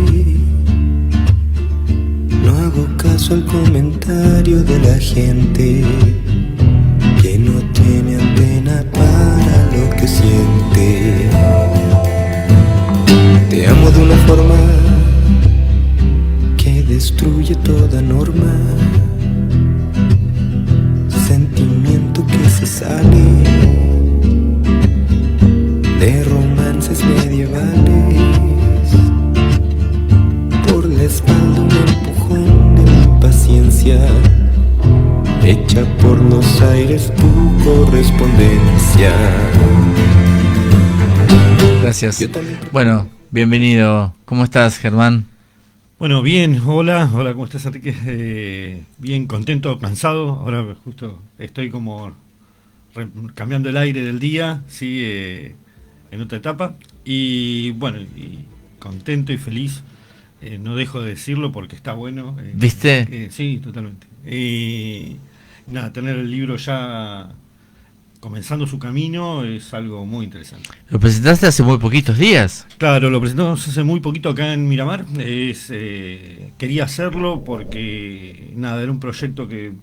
No hago caso al comentario de la gente que no tiene antena para lo que siente. Te amo de una forma que destruye toda norma, sentimiento que se sale de romances medievales. Por la espalda un empujón de la impaciencia, hecha por los aires tu correspondencia. Gracias. Bueno, bienvenido. ¿Cómo estás, Germán? Bueno, bien, hola, ¿cómo estás, Enrique? Bien, contento, cansado. Ahora justo estoy como cambiando el aire del día, sí, en otra etapa. Y bueno, y contento y feliz. No dejo de decirlo porque está bueno. ¿Viste? Sí, totalmente. Y nada, tener el libro ya comenzando su camino es algo muy interesante. Lo presentaste hace muy poquitos días. Claro, lo presentamos hace muy poquito acá en Miramar. Quería hacerlo porque, nada, era un proyecto que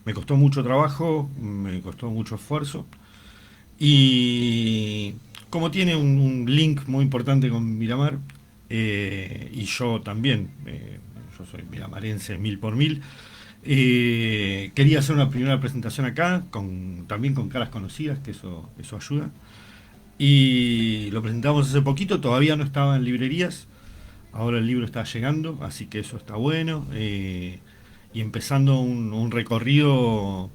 me costó mucho trabajo, me costó mucho esfuerzo. Y como tiene un link muy importante con Miramar, y yo también, yo soy miramarense mil por mil, quería hacer una primera presentación acá, también con caras conocidas, que eso ayuda. Y lo presentamos hace poquito, todavía no estaba en librerías, ahora el libro está llegando, así que eso está bueno. Y empezando un recorrido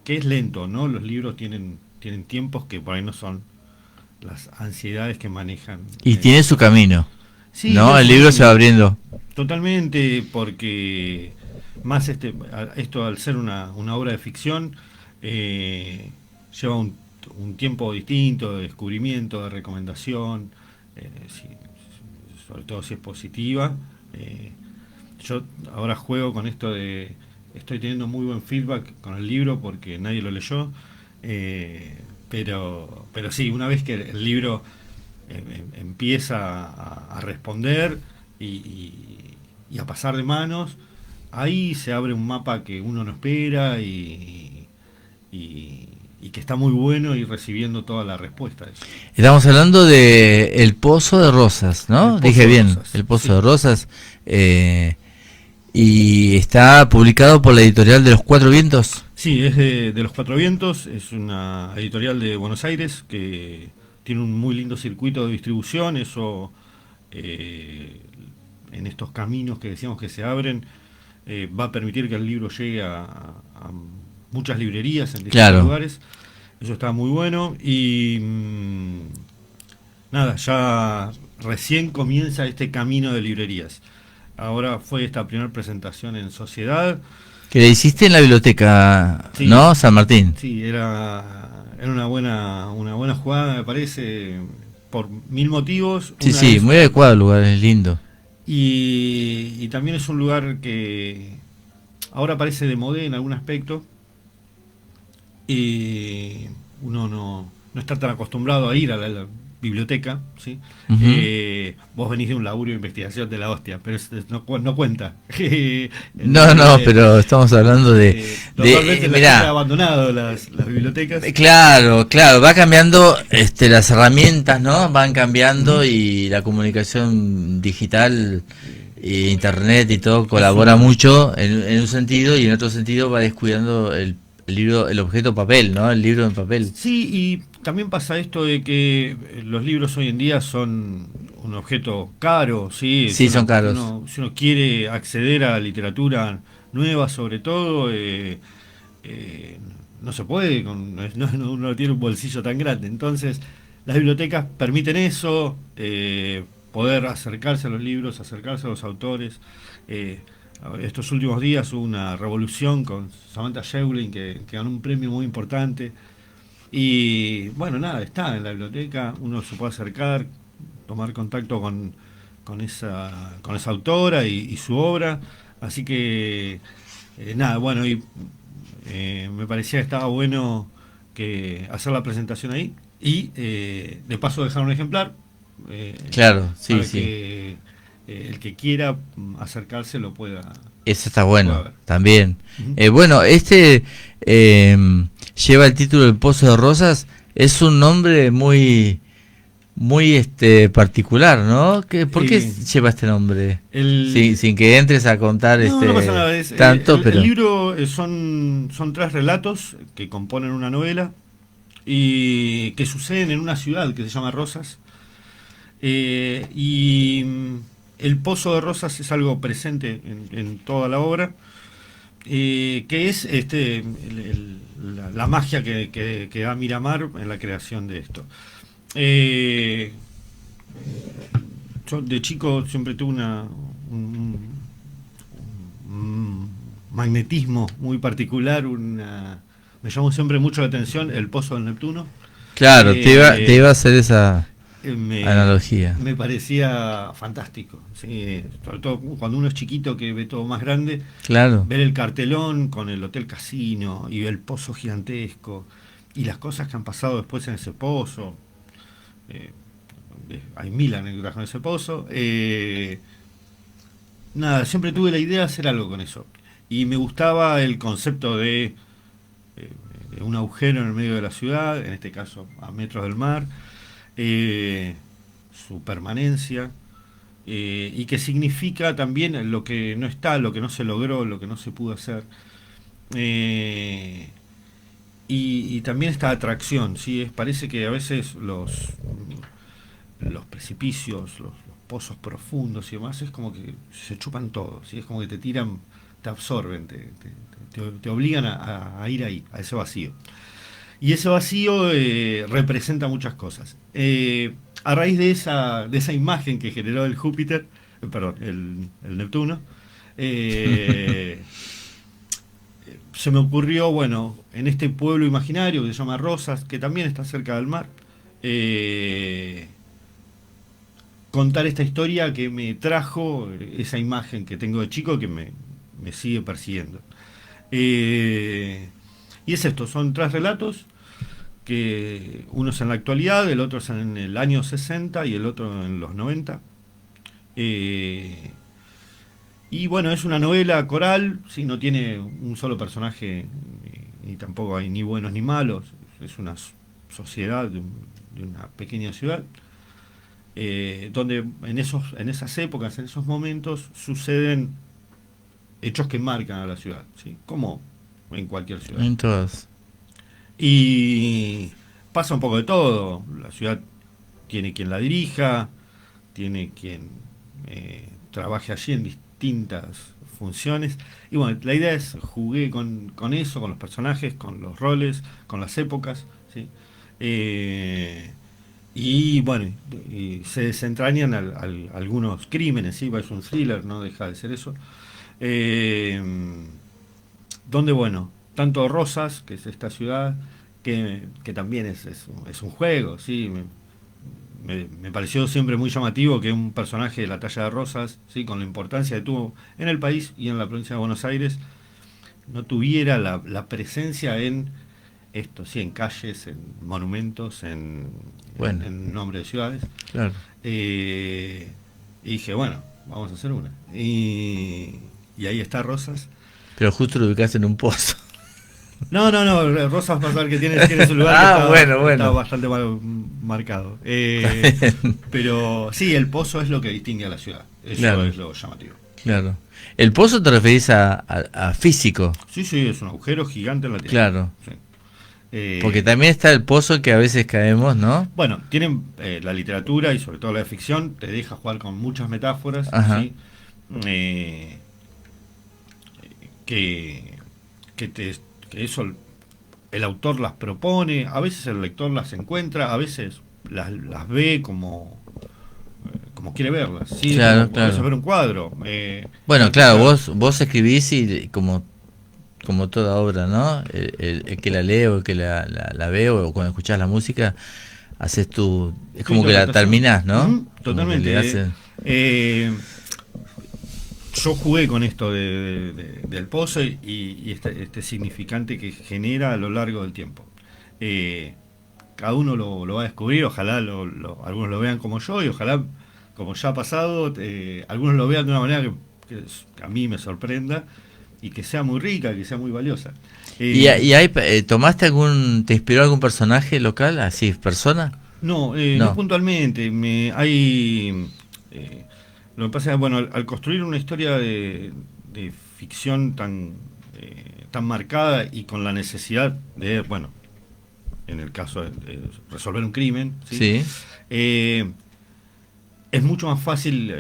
que es lento, ¿no? Los libros tienen tiempos que por ahí no son las ansiedades que manejan. Y tiene su camino. Sí, ¿No? El libro se va abriendo. totalmente, porque más esto al ser una obra de ficción, lleva un tiempo distinto de descubrimiento, de recomendación, sobre todo si es positiva. Yo ahora juego con esto de, estoy teniendo muy buen feedback con el libro porque nadie lo leyó, pero sí, una vez que el libro empieza a responder y a pasar de manos, ahí se abre un mapa que uno no espera y que está muy bueno y recibiendo toda la respuesta de eso. Estamos hablando de El Pozo de Rosas, ¿no? El Pozo Dije de bien, Rosas, El Pozo sí. de Rosas. Y está publicado por la editorial de Los Cuatro Vientos. Sí, es de Los Cuatro Vientos, es una editorial de Buenos Aires que tiene un muy lindo circuito de distribución, eso en estos caminos que decíamos que se abren, va a permitir que el libro llegue a muchas librerías en distintos Claro. lugares, eso está muy bueno y nada, ya recién comienza este camino de librerías. Ahora fue esta primera presentación en Sociedad. Que le hiciste en la biblioteca, Sí. ¿no? San Martín. Sí, era una buena jugada, me parece, por mil motivos. Sí, Una sí, es- muy adecuado el lugar, es lindo. y también es un lugar que ahora parece de moda en algún aspecto. Y uno no está tan acostumbrado a ir a la biblioteca, ¿sí? Ujú. Vos venís de un laburo de investigación de la hostia, pero no cuenta. No, pero estamos hablando Totalmente mirá, han abandonado las bibliotecas. claro, va cambiando, las herramientas, ¿no? Van cambiando y la comunicación digital, internet y todo colabora mucho en un sentido y en otro sentido va descuidando el libro, el objeto papel, ¿no? El libro en papel. Sí, y también pasa esto de que los libros hoy en día son un objeto caro, ¿sí? Sí, son caros. Si uno quiere acceder a literatura nueva, sobre todo, no se puede, uno no tiene un bolsillo tan grande. Entonces, las bibliotecas permiten eso, poder acercarse a los libros, acercarse a los autores. Estos últimos días hubo una revolución con Samantha Schweblin que ganó un premio muy importante. Y bueno, nada, está en la biblioteca, uno se puede acercar, tomar contacto con esa autora y su obra. Así que, nada, bueno, y me parecía que estaba bueno que hacer la presentación ahí y de paso dejar un ejemplar. Claro, sí, para sí. que el que quiera acercarse lo pueda. Eso está Puede bueno, haber. también. Ujú. Bueno, lleva el título El Pozo de Rosas, es un nombre muy particular, ¿no? ¿Por qué lleva este nombre? Sin que entres a contar No pasa nada, tanto, pero el libro son 3 relatos que componen una novela y que suceden en una ciudad que se llama Rosas. Y el Pozo de Rosas es algo presente en toda la obra, que es la magia que da Miramar en la creación de esto. Yo de chico siempre tuve un, un magnetismo muy particular, me llamó siempre mucho la atención el pozo del Neptuno. Claro, Eh, te iba a hacer esa me, analogía. me parecía fantástico, ¿sí? Sobre todo cuando uno es chiquito que ve todo más grande, Claro, ver el cartelón con el Hotel Casino y el pozo gigantesco y las cosas que han pasado después en ese pozo. eh, Hay mil anécdotas con ese pozo. Nada, siempre tuve la idea de hacer algo con eso. Y me gustaba el concepto de un agujero en el medio de la ciudad, en este caso a metros del mar, eh, su permanencia, y que significa también lo que no está, lo que no se logró, lo que no se pudo hacer. Eh, y también esta atracción, ¿sí? Parece que a veces los precipicios, los pozos profundos y demás, es como que se chupan todo, ¿sí? Es como que te tiran, te absorben, te obligan a ir ahí, a ese vacío. Y ese vacío representa muchas cosas. A raíz de esa imagen que generó el Júpiter, perdón, el Neptuno, eh, se me ocurrió, bueno, en este pueblo imaginario que se llama Rosas, que también está cerca del mar, contar esta historia que me trajo esa imagen que tengo de chico que me sigue persiguiendo. Y es esto, son 3 relatos, que uno es en la actualidad, el otro es en el año 60 y el otro en los 90. Y bueno, es una novela coral, ¿sí? No tiene un solo personaje, ni tampoco hay ni buenos ni malos, es una sociedad de una pequeña ciudad, donde en esas épocas, en esos momentos, suceden hechos que marcan a la ciudad, ¿sí? Como en cualquier ciudad. en todas. Y pasa un poco de todo. La ciudad tiene quien la dirija, tiene quien trabaje allí en distintas funciones. Y bueno, la idea es jugué con eso, con los personajes, con los roles, con las épocas, ¿sí? Y bueno, y se desentrañan algunos crímenes, ¿sí? Es un thriller, no deja de ser eso. Eh, Donde, bueno, tanto Rosas, que es esta ciudad, que también es un juego, ¿sí? Me pareció siempre muy llamativo que un personaje de la talla de Rosas, ¿sí? Con la importancia que tuvo en el país y en la provincia de Buenos Aires, no tuviera la presencia en esto, sí, en calles, en monumentos, Bueno. en nombre de ciudades. Claro. Y dije, bueno, vamos a hacer una. Y ahí está Rosas. Pero justo lo ubicaste en un pozo. No, Rosas Pasar que tiene su lugar que está bastante mal marcado. Pero sí, el pozo es lo que distingue a la ciudad. Eso Claro. es lo llamativo. Claro. ¿El pozo te referís a físico? Sí, es un agujero gigante en la tierra. Claro. Sí. Porque también está el pozo que a veces caemos, ¿no? Bueno, tienen la literatura y sobre todo la ficción, te deja jugar con muchas metáforas, Ajá. ¿sí? Que eso el autor las propone, a veces el lector las encuentra, a veces las ve como quiere verlas, ¿sí? Claro, Como a veces claro. ver un cuadro. Bueno, claro, vos escribís y como toda obra, ¿no? El que la lee o el que la ve o cuando escuchás la música, haces tu... Es como que la interpretación. terminás, ¿no? Ujú, Como que totalmente. le haces- Yo jugué con esto del pozo y este significante que genera a lo largo del tiempo. Cada uno lo va a descubrir, ojalá algunos lo vean como yo y ojalá, como ya ha pasado, algunos lo vean de una manera que a mí me sorprenda y que sea muy rica, que sea muy valiosa. ¿Y hay, te inspiró algún personaje local, así, persona? No, No. no puntualmente. Lo que pasa es, bueno, al construir una historia de ficción tan marcada y con la necesidad de, bueno, en el caso de resolver un crimen, ¿sí? Sí. Es mucho más fácil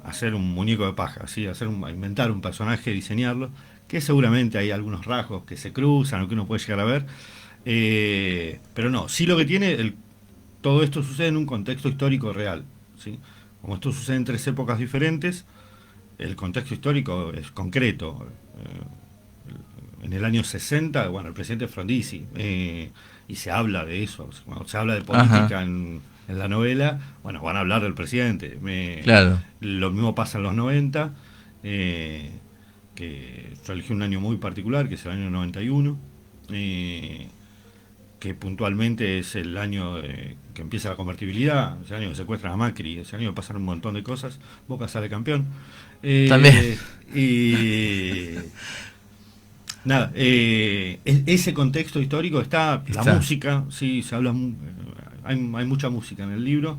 hacer un muñeco de paja, ¿sí? Inventar un personaje, diseñarlo, que seguramente hay algunos rasgos que se cruzan o que uno puede llegar a ver. Pero no, sí lo que tiene, todo esto sucede en un contexto histórico real, ¿sí? como esto sucede en 3 épocas diferentes, el contexto histórico es concreto. En el año 60, bueno, el presidente Frondizi, y se habla de eso, cuando se habla de política en la novela, bueno, van a hablar del presidente. Claro. Lo mismo pasa en los 90, que yo elegí un año muy particular, que es el año 91, que puntualmente es el año que empieza la convertibilidad, es el año que secuestran a Macri, es el año que pasan un montón de cosas, Boca sale campeón. También. Y nada, ese contexto histórico está. La música, sí, se habla, hay mucha música en el libro,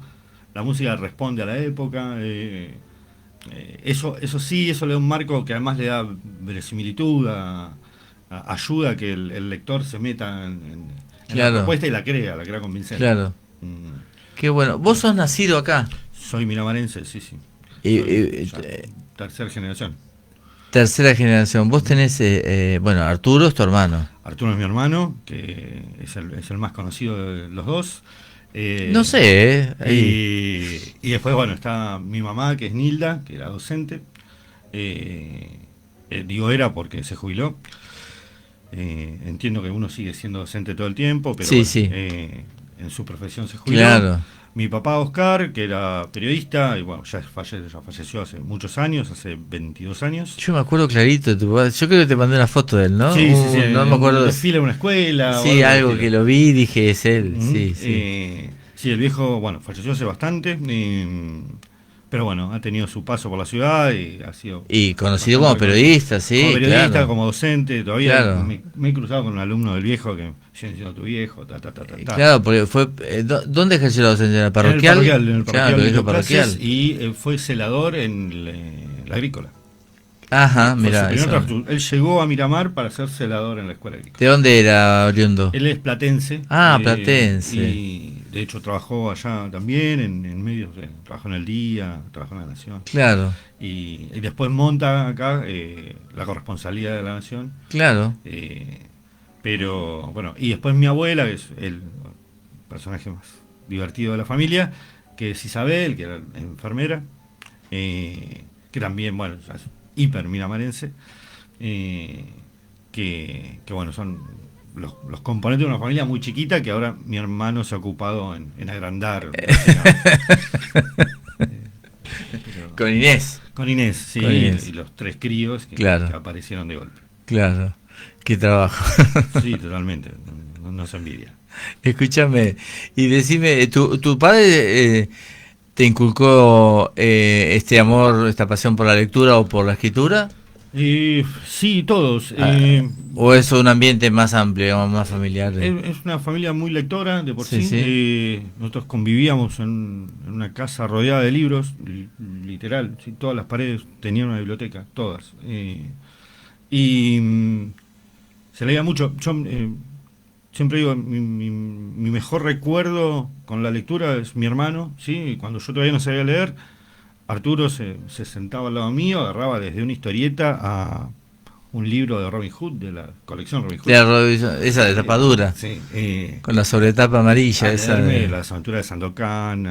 la música responde a la época, eso sí, eso le da un marco que además le da verosimilitud, ayuda a que el lector se meta en la propuesta y la crea convincente. Claro. Qué bueno. ¿Vos sos nacido acá? Soy miramarense, sí. Tercera generación. Tercera generación. Vos tenés, bueno, Arturo es tu hermano. Arturo es mi hermano, que es el más conocido de los dos. No sé, y después, bueno, está mi mamá, que es Nilda, que era docente. Digo era porque se jubiló. Entiendo que uno sigue siendo docente todo el tiempo, pero sí, bueno, sí. En su profesión se jubiló. Claro. Mi papá Oscar, que era periodista, y bueno, ya falleció hace muchos años, hace 22 años. Yo me acuerdo clarito de tu papá. Yo creo que te mandé una foto de él, ¿no? Sí, sí, no me acuerdo. Un desfile en una escuela. Sí, algo que lo vi y dije, es él. Sí, sí, el viejo, bueno, falleció hace bastante, pero bueno, ha tenido su paso por la ciudad y ha sido... Y conocido como periodista, sí. Como periodista, claro. como docente, todavía Claro. me he cruzado con un alumno del viejo que sigue siendo tu viejo, Claro, porque fue... ¿Dónde ejerció la docencia? ¿En la parroquial? En el parroquial, claro, dio parroquial. clases y fue celador en la agrícola. Ajá, Fue mira. su primer trabajo. Él llegó a Miramar para ser celador en la escuela agrícola. ¿De dónde era oriundo? Él es platense. Platense. Y de hecho trabajó allá también, en medios, trabajó en El Día, trabajó en La Nación. Claro. Y después monta acá la corresponsalía de La Nación. Claro. Pero bueno, y después mi abuela, que es el personaje más divertido de la familia, que es Isabel, que era enfermera, que también, bueno, es hiper miramarense, que bueno, son los componentes de una familia muy chiquita que ahora mi hermano se ha ocupado en agrandar. Con Inés. Con Inés, sí, Con Inés. y los 3 críos que aparecieron de golpe. Claro, qué trabajo. Sí, totalmente, no se envidia. Escúchame, y decime, ¿tu padre te inculcó este amor, esta pasión por la lectura o por la escritura? Sí, todos. ¿O es un ambiente más amplio, digamos, más familiar? Es una familia muy lectora, de por Sí, sí. Nosotros convivíamos en una casa rodeada de libros, literal. ¿Sí? Todas las paredes tenían una biblioteca, todas. Se leía mucho. Yo siempre digo, mi mejor recuerdo con la lectura es mi hermano, ¿sí? Cuando yo todavía no sabía leer, Arturo se sentaba al lado mío, agarraba desde una historieta a un libro de Robin Hood, de la colección Robin Hood. Esa de tapa dura, sí, con la sobretapa amarilla. Las aventuras de Sandokan,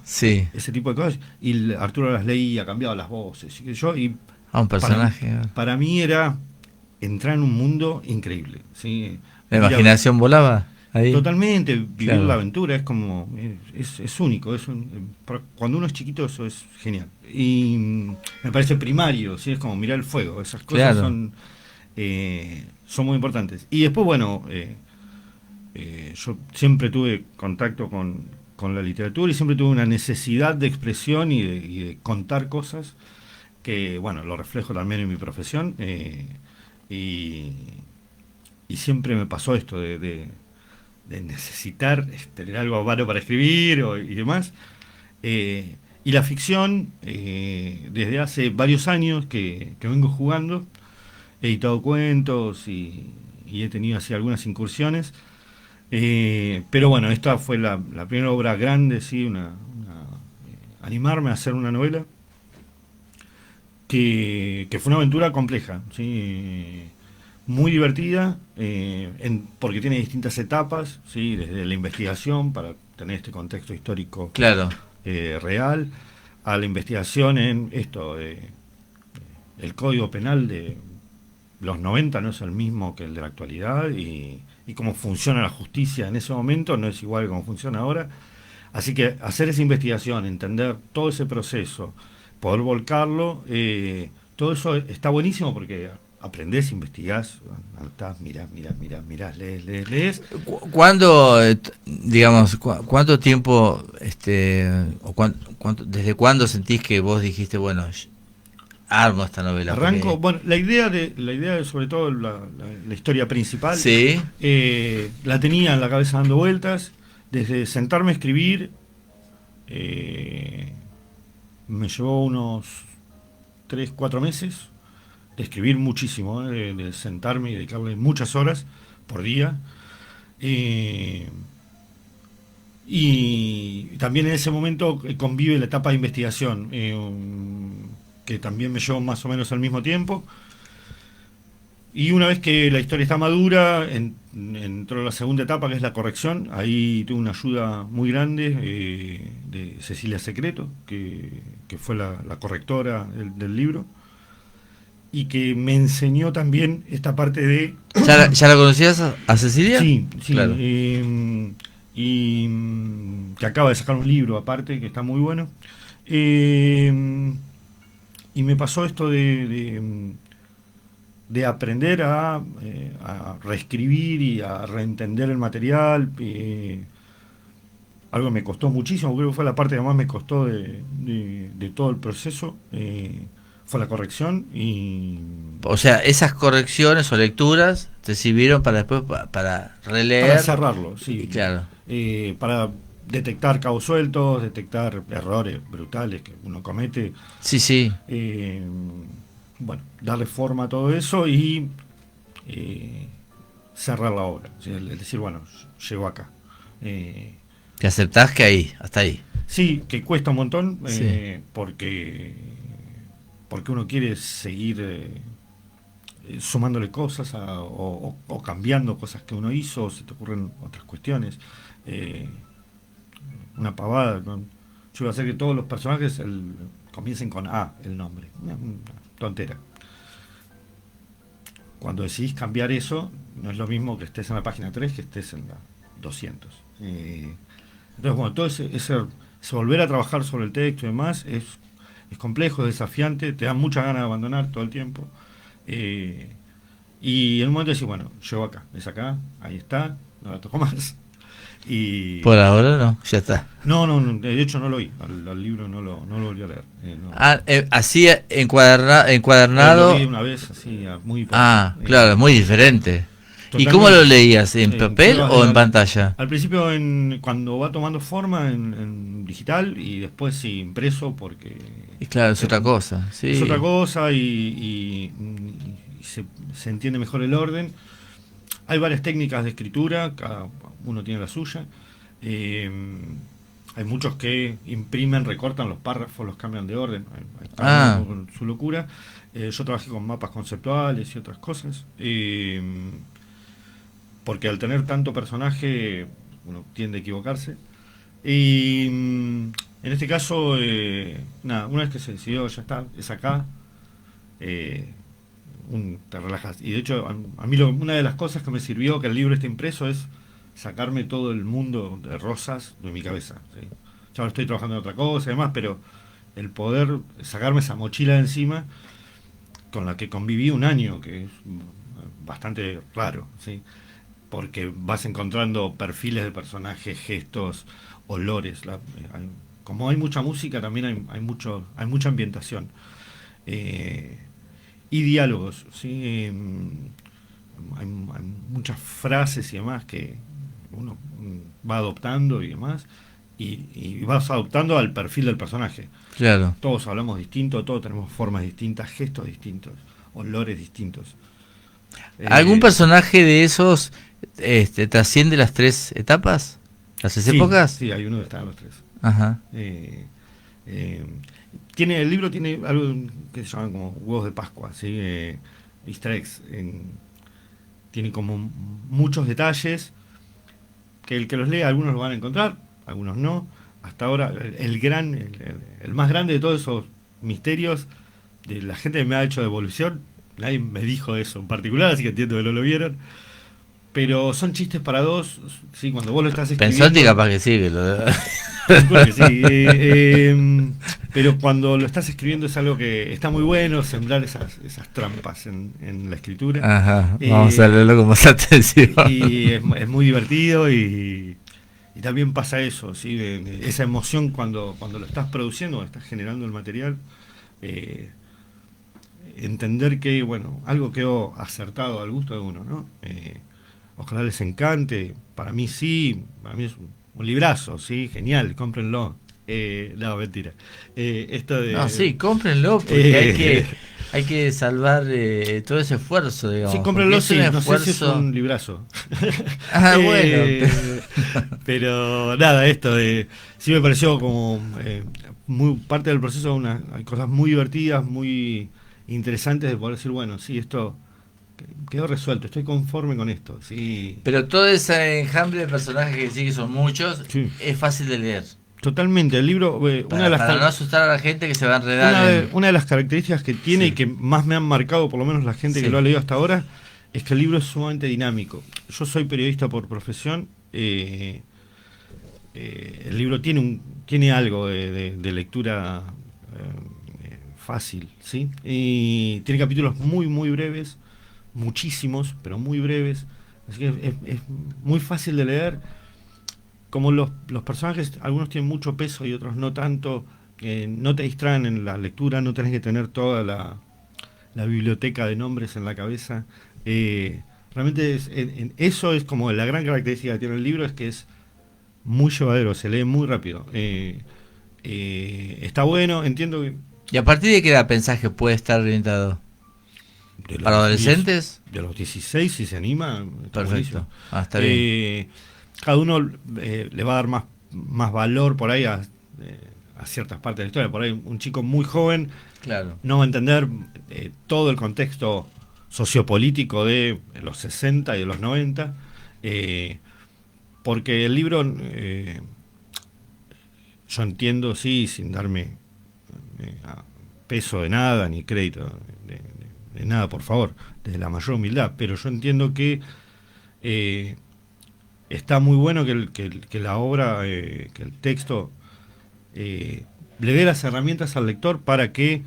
sí. ese tipo de cosas. Y Arturo las leía, cambiaba las voces. Un personaje. Para mí era entrar en un mundo increíble. ¿Sí? ¿La imaginación volaba? Ahí. Totalmente, vivir la aventura es como, es único, cuando uno es chiquito eso es genial. Y me parece primario, ¿sí? Es como mirar el fuego, esas cosas son muy importantes. Y después, bueno, yo siempre tuve contacto con la literatura y siempre tuve una necesidad de expresión y de contar cosas, que bueno, lo reflejo también en mi profesión, y siempre me pasó esto de necesitar tener algo malo para escribir y demás. Y la ficción, desde hace varios años que vengo jugando, he editado cuentos y he tenido así algunas incursiones. Pero bueno, esta fue la primera obra grande, sí, animarme a hacer una novela que fue una aventura compleja, ¿sí? Muy divertida, porque tiene distintas etapas, ¿sí? Desde la investigación para tener este contexto histórico real, a la investigación en esto. El Código Penal de los 90 no es el mismo que el de la actualidad y cómo funciona la justicia en ese momento no es igual que cómo funciona ahora. Así que hacer esa investigación, entender todo ese proceso, poder volcarlo, todo eso está buenísimo porque aprendés, investigás, anotás, mirás, lees. ¿Cuándo, digamos, cuánto tiempo, desde cuándo sentís que vos dijiste, bueno, armo esta novela? Arranco, Porque... bueno, la idea de sobre todo la historia principal, Sí. la tenía en la cabeza dando vueltas, desde sentarme a escribir, me llevó unos 3-4 meses de escribir muchísimo, de sentarme y dedicarle muchas horas por día. Y también en ese momento convive la etapa de investigación, que también me llevó más o menos al mismo tiempo. Y una vez que la historia está madura, entró la segunda etapa, que es la corrección. Ahí tuve una ayuda muy grande de Cecilia Secreto, que fue la correctora del libro, y que me enseñó también esta parte de... ¿Ya la conocías a Cecilia? Sí, claro. y que acaba de sacar un libro aparte, que está muy bueno. Y me pasó esto de aprender a reescribir y a reentender el material. Algo que me costó muchísimo, creo que fue la parte que más me costó de todo el proceso, fue la corrección. O sea, esas correcciones o lecturas te sirvieron para después para releer. Para cerrarlo, sí. Claro. Para detectar cabos sueltos, detectar errores brutales que uno comete. Sí, sí. Bueno, darle forma a todo eso y cerrar la obra. Es decir, bueno, llego acá. ¿Te aceptás que ahí, hasta ahí? Sí, que cuesta un montón, Sí. porque uno quiere seguir sumándole cosas o cambiando cosas que uno hizo, o se te ocurren otras cuestiones. Una pavada. Yo iba a hacer que todos los personajes comiencen con A, el nombre. Una tontera. Cuando decidís cambiar eso, no es lo mismo que estés en la página 3 que estés en la 200. Entonces, bueno, todo ese volver a trabajar sobre el texto y demás es complejo, es desafiante, te da muchas ganas de abandonar todo el tiempo. Y en un momento decís, bueno, llego acá, es acá, ahí está, no la toco más. Y Por ahora no, ya está. no, de hecho no lo oí, al libro no lo volví a leer. No. Así encuadernado. Lo leí una vez, así, muy poco. Claro, muy diferente. ¿Y Totalmente. cómo lo leías? ¿En papel Pruebas o en de- pantalla? Al principio cuando va tomando forma en digital y después sí impreso porque Y claro, es otra cosa. Sí. es otra cosa y se entiende mejor el orden. Hay varias técnicas de escritura, cada uno tiene la suya. Hay muchos que imprimen, recortan los párrafos, los cambian de orden. Cada uno con su locura. Yo trabajé con mapas conceptuales y otras cosas. Porque al tener tanto personaje, uno tiende a equivocarse. Y en este caso, nada, una vez que se decidió, ya está, es acá, te relajas. Y de hecho, a mí una de las cosas que me sirvió que el libro esté impreso es sacarme todo el mundo de Rosas de mi cabeza. ¿Sí? Ya ahora estoy trabajando en otra cosa y demás, pero el poder sacarme esa mochila de encima con la que conviví un año, que es bastante raro, ¿sí? Porque vas encontrando perfiles de personajes, gestos, olores. Como hay mucha música, también hay mucha ambientación. Y diálogos, ¿sí? Hay muchas frases y demás que uno va adoptando y demás, y vas adoptando al perfil del personaje. Claro. Todos hablamos distinto, todos tenemos formas distintas, gestos distintos, olores distintos. ¿Algún personaje de esos trasciende las 3 etapas? ¿Las 3 épocas? Sí, hay uno que está en los 3. Ajá. El libro tiene algo que se llaman como huevos de Pascua, ¿sí? Easter eggs. Tiene como muchos detalles que el que los lea, algunos lo van a encontrar, algunos no. hasta ahora, el más grande de todos esos misterios de la gente que me ha hecho devolución, nadie me dijo eso en particular, así que entiendo que no lo vieron. Pero son chistes para dos, sí, cuando vos lo estás escribiendo. Pensate capaz que sí, que Calculo que sí, pero cuando lo estás escribiendo es algo que está muy bueno, sembrar esas trampas en la escritura. Ajá, vamos a leerlo con más atención. Y es muy divertido y también pasa eso, ¿sí? Esa emoción cuando lo estás produciendo, estás generando el material. Entender que, bueno, algo quedó acertado al gusto de uno, ¿no? Ojalá les encante, para mí sí, para mí es un librazo, sí, genial, cómprenlo. No, mentira. Esto de, No, sí, cómprenlo, porque hay que salvar todo ese esfuerzo, digamos. sí, cómprenlo, porque sí, es un no esfuerzo... sé si es un librazo. Ah, bueno. Pero nada, esto de sí me pareció como muy parte del proceso, hay cosas muy divertidas, muy interesantes de poder decir, bueno, sí, esto quedó resuelto, estoy conforme con esto, sí. Pero todo ese enjambre de personajes que sí que son muchos, Sí. es fácil de leer. Totalmente, el libro, Para no asustar a la gente que se va a enredar una de las características que tiene Sí. y que más me han marcado, por lo menos la gente Sí. que lo ha leído hasta ahora, es que el libro es sumamente dinámico. Yo soy periodista por profesión, el libro tiene algo de lectura fácil, ¿sí? Y tiene capítulos muy, muy breves, muchísimos, pero muy breves, así que es muy fácil de leer. Como los personajes, algunos tienen mucho peso y otros no tanto, no te distraen en la lectura, no tenés que tener toda la biblioteca de nombres en la cabeza. Realmente eso es como la gran característica que tiene el libro, es que es muy llevadero, se lee muy rápido. Está bueno, entiendo que... ¿Y a partir de qué edad pensás que puede estar orientado? de los ¿Para adolescentes? De los 16, si se anima, está Perfecto. buenísimo. Está bien. Cada uno le va a dar más valor por ahí a ciertas partes de la historia. Por ahí un chico muy joven Claro. no va a entender todo el contexto sociopolítico de los 60 y de los 90, porque el libro, yo entiendo, sí, sin darme peso de nada, ni crédito de nada, por favor, desde la mayor humildad, pero yo entiendo que está muy bueno que la obra, que el texto le dé las herramientas al lector para que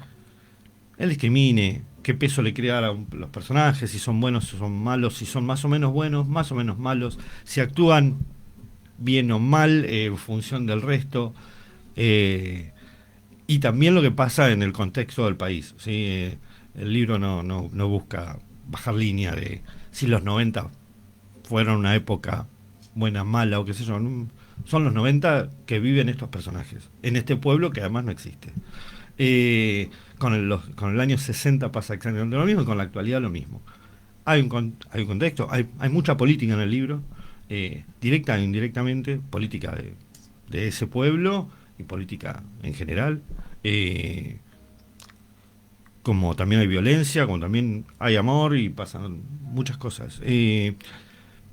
él discrimine qué peso le quiere dar a los personajes, si son buenos, si son malos, si son más o menos buenos, más o menos malos, si actúan bien o mal en función del resto, y también lo que pasa en el contexto del país, ¿sí? El libro no busca bajar línea de si los 90 fueron una época buena, mala o qué sé yo. Son los 90 que viven estos personajes en este pueblo que además no existe. Con el año 60 pasa exactamente lo mismo y con la actualidad lo mismo. Hay un contexto, hay mucha política en el libro, directa e indirectamente, política de ese pueblo y política en general. Como también hay violencia, como también hay amor y pasan muchas cosas.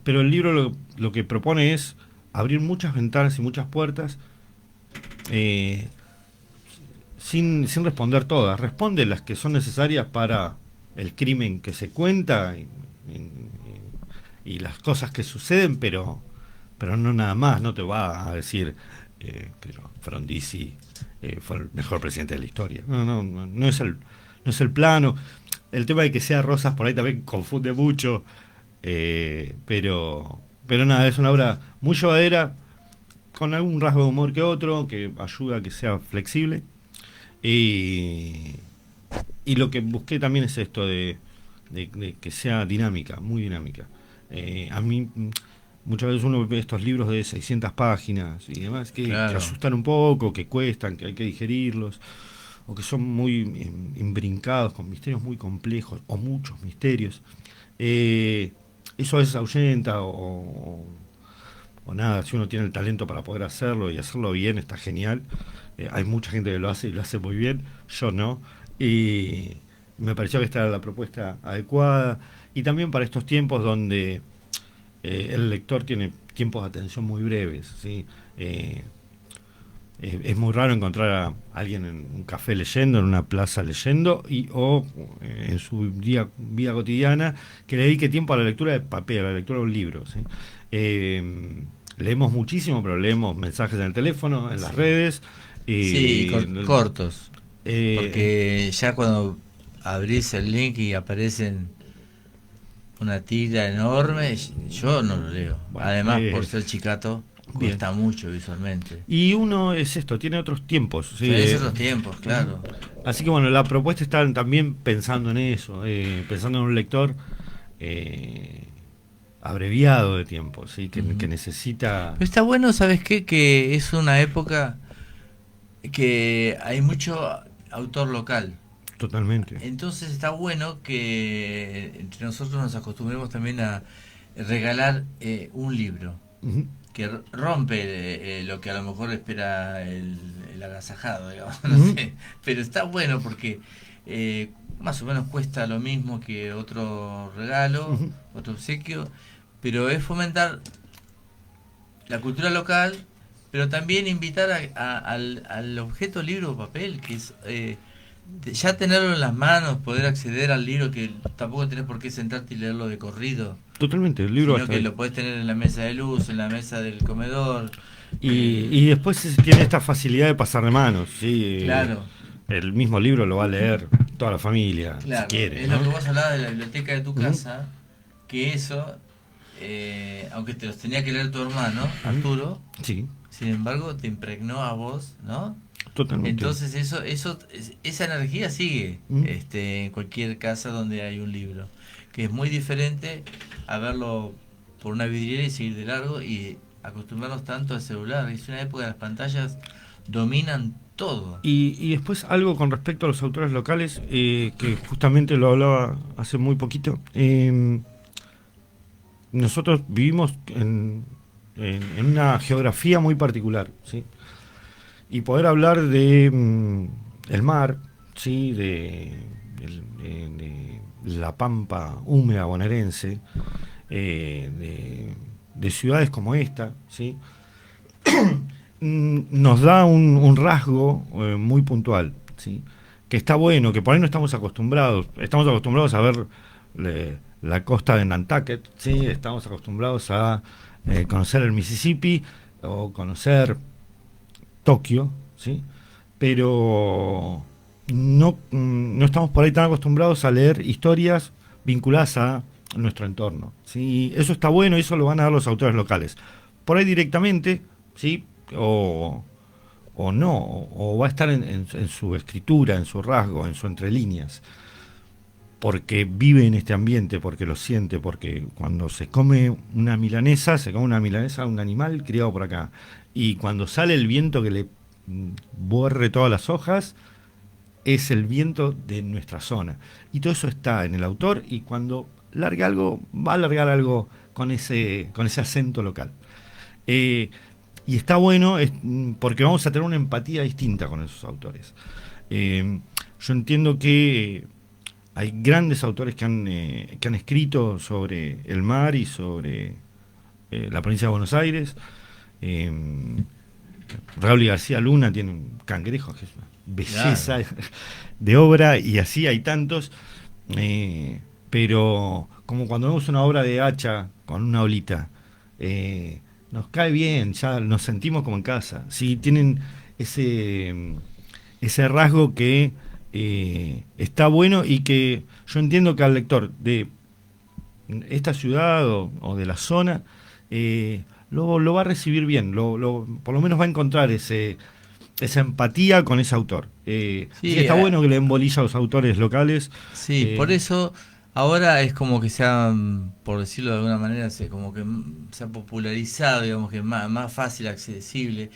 Pero el libro lo que propone es abrir muchas ventanas y muchas puertas sin responder todas. Responde las que son necesarias para el crimen que se cuenta y las cosas que suceden, pero no nada más. No te va a decir pero Frondizi fue el mejor presidente de la historia. No es el plano. El tema de que sea Rosas por ahí también confunde mucho. Pero nada, es una obra muy llevadera, con algún rasgo de humor que otro, que ayuda a que sea flexible. Y lo que busqué también es esto de que sea dinámica, muy dinámica. A mí, muchas veces uno ve estos libros de 600 páginas y demás que asustan un poco, que cuestan, que hay que digerirlos, o que son muy imbrincados, con misterios muy complejos, o muchos misterios. Eso a veces ahuyenta o nada, si uno tiene el talento para poder hacerlo y hacerlo bien, está genial. Hay mucha gente que lo hace y lo hace muy bien, yo no. Y me pareció que esta era la propuesta adecuada. Y también para estos tiempos donde el lector tiene tiempos de atención muy breves, ¿sí? es muy raro encontrar a alguien en un café leyendo, en una plaza leyendo, o en su vida cotidiana, que le dedique tiempo a la lectura de papel, a la lectura de un libro, ¿sí? Leemos muchísimo, pero leemos mensajes en el teléfono, en las redes. Sí, cortos. Eh, Porque ya cuando abrís el link y aparecen una tira enorme, yo no lo leo. Bueno, Además, por ser chicato, bien. cuesta mucho visualmente. Y uno es esto, tiene otros tiempos. ¿sí? Tenés otros tiempos, claro. Así que bueno, la propuesta está también pensando en eso, pensando en un lector abreviado de tiempo, ¿sí? que necesita... Pero está bueno, ¿sabes qué? Que es una época que hay mucho autor local. Totalmente. Entonces está bueno que entre nosotros nos acostumbremos también a regalar un libro Ujú. que rompe lo que a lo mejor espera el agasajado, digamos, no sé. Pero está bueno porque más o menos cuesta lo mismo que otro regalo, otro obsequio, pero es fomentar la cultura local, pero también invitar al objeto libro o papel, que es ya tenerlo en las manos, poder acceder al libro, que tampoco tenés por qué sentarte y leerlo de corrido, Totalmente, el libro sino hasta que ahí. lo podés tener en la mesa de luz, en la mesa del comedor. Y después tiene esta facilidad de pasar de manos, ¿sí? Claro. El mismo libro lo va a leer toda la familia, Claro, si quiere. es ¿no? lo que vos hablabas de la biblioteca de tu casa, que eso, aunque te los tenía que leer tu hermano, Arturo, Sí, sin embargo te impregnó a vos, ¿no? totalmente. Entonces esa energía sigue en cualquier casa donde hay un libro, que es muy diferente a verlo por una vidriera y seguir de largo y acostumbrarnos tanto al celular. Es una época de las pantallas dominan todo. Y después algo con respecto a los autores locales, que justamente lo hablaba hace muy poquito. Nosotros vivimos en una geografía muy particular, ¿sí? Y poder hablar de el mar, ¿sí? De la pampa húmeda bonaerense, de ciudades como esta, ¿sí? Nos da un rasgo muy puntual, ¿sí? Que está bueno, que por ahí no estamos acostumbrados. Estamos acostumbrados a ver la costa de Nantucket, ¿sí? Estamos acostumbrados a conocer el Mississippi o conocer Tokio, ¿sí? Pero no estamos por ahí tan acostumbrados a leer historias vinculadas a nuestro entorno, ¿sí? Eso está bueno y eso lo van a dar los autores locales. Por ahí directamente, ¿sí? O no, o va a estar en su escritura, en su rasgo, en su entre líneas, porque vive en este ambiente, porque lo siente, porque cuando se come una milanesa a un animal criado por acá, y cuando sale el viento que le borre todas las hojas, es el viento de nuestra zona, y todo eso está en el autor, y cuando larga algo, va a largar algo con ese acento local. Y está bueno porque vamos a tener una empatía distinta con esos autores. Yo entiendo que hay grandes autores que han escrito sobre el mar y sobre la provincia de Buenos Aires. Raúl García Luna tiene un Cangrejo, que es una belleza de obra, y así hay tantos. Pero como cuando vemos una obra de Hacha con una olita, nos cae bien, ya nos sentimos como en casa. Sí, tienen ese rasgo que está bueno, y que yo entiendo que al lector de esta ciudad o de la zona lo va a recibir bien, por lo menos va a encontrar esa empatía con ese autor. Sí, así que está bueno que le den bolilla a los autores locales. Sí, por eso ahora es como que se ha, por decirlo de alguna manera, como que se ha popularizado, digamos, que es más fácil, accesible.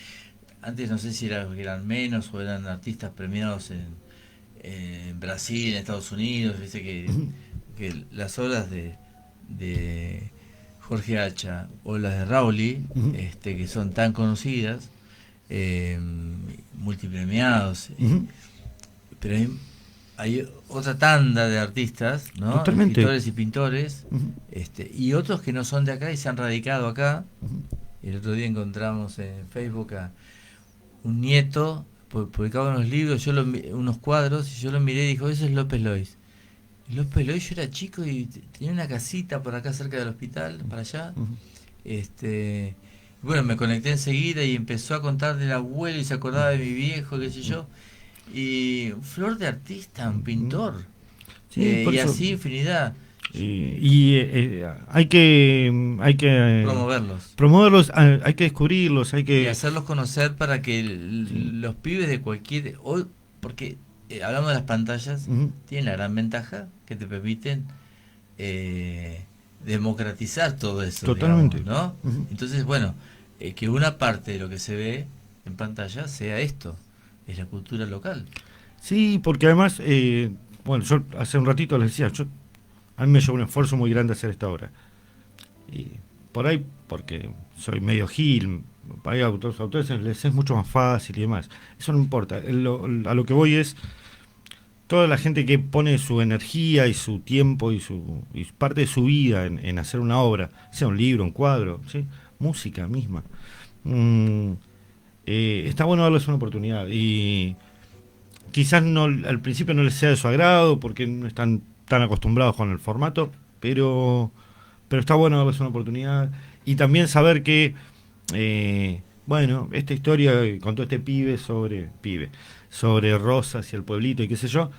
Antes no sé si eran menos o eran artistas premiados en Brasil, en Estados Unidos, viste que las obras de Jorge Hacha o las de Rauli, que son tan conocidas, multipremiados, pero hay otra tanda de artistas, ¿no? Totalmente. Escritores y pintores, y otros que no son de acá y se han radicado acá. El otro día encontramos en Facebook a un nieto publicaba unos libros, unos cuadros, y yo lo miré y dijo, eso es López Lois. Y López Lois, yo era chico y tenía una casita por acá cerca del hospital, para allá. Bueno, me conecté enseguida y empezó a contar del abuelo y se acordaba de mi viejo, qué sé yo. Y flor de artista, un pintor. Sí, por y eso, así infinidad. hay que promoverlos, hay que descubrirlos, hay Y que... hacerlos conocer para que los pibes de cualquier... Hoy, porque hablando de las pantallas, tienen la gran ventaja que te permiten democratizar todo eso. Totalmente. Digamos, ¿no? Entonces, bueno, que una parte de lo que se ve en pantalla sea esto, es la cultura local. Sí, porque además, bueno, yo hace un ratito les decía, a mí me llevó un esfuerzo muy grande hacer esta obra. Y por ahí, porque soy medio gil, para a otros autores les es mucho más fácil y demás. Eso no importa. A lo que voy es toda la gente que pone su energía y su tiempo y parte de su vida en hacer una obra, sea un libro, un cuadro, ¿sí? Música misma. Está bueno darles una oportunidad. Y quizás al principio no les sea de su agrado porque no están tan acostumbrados con el formato, pero está bueno darles una oportunidad y también saber que bueno, esta historia contó este pibe sobre Rosas y el pueblito y qué sé yo,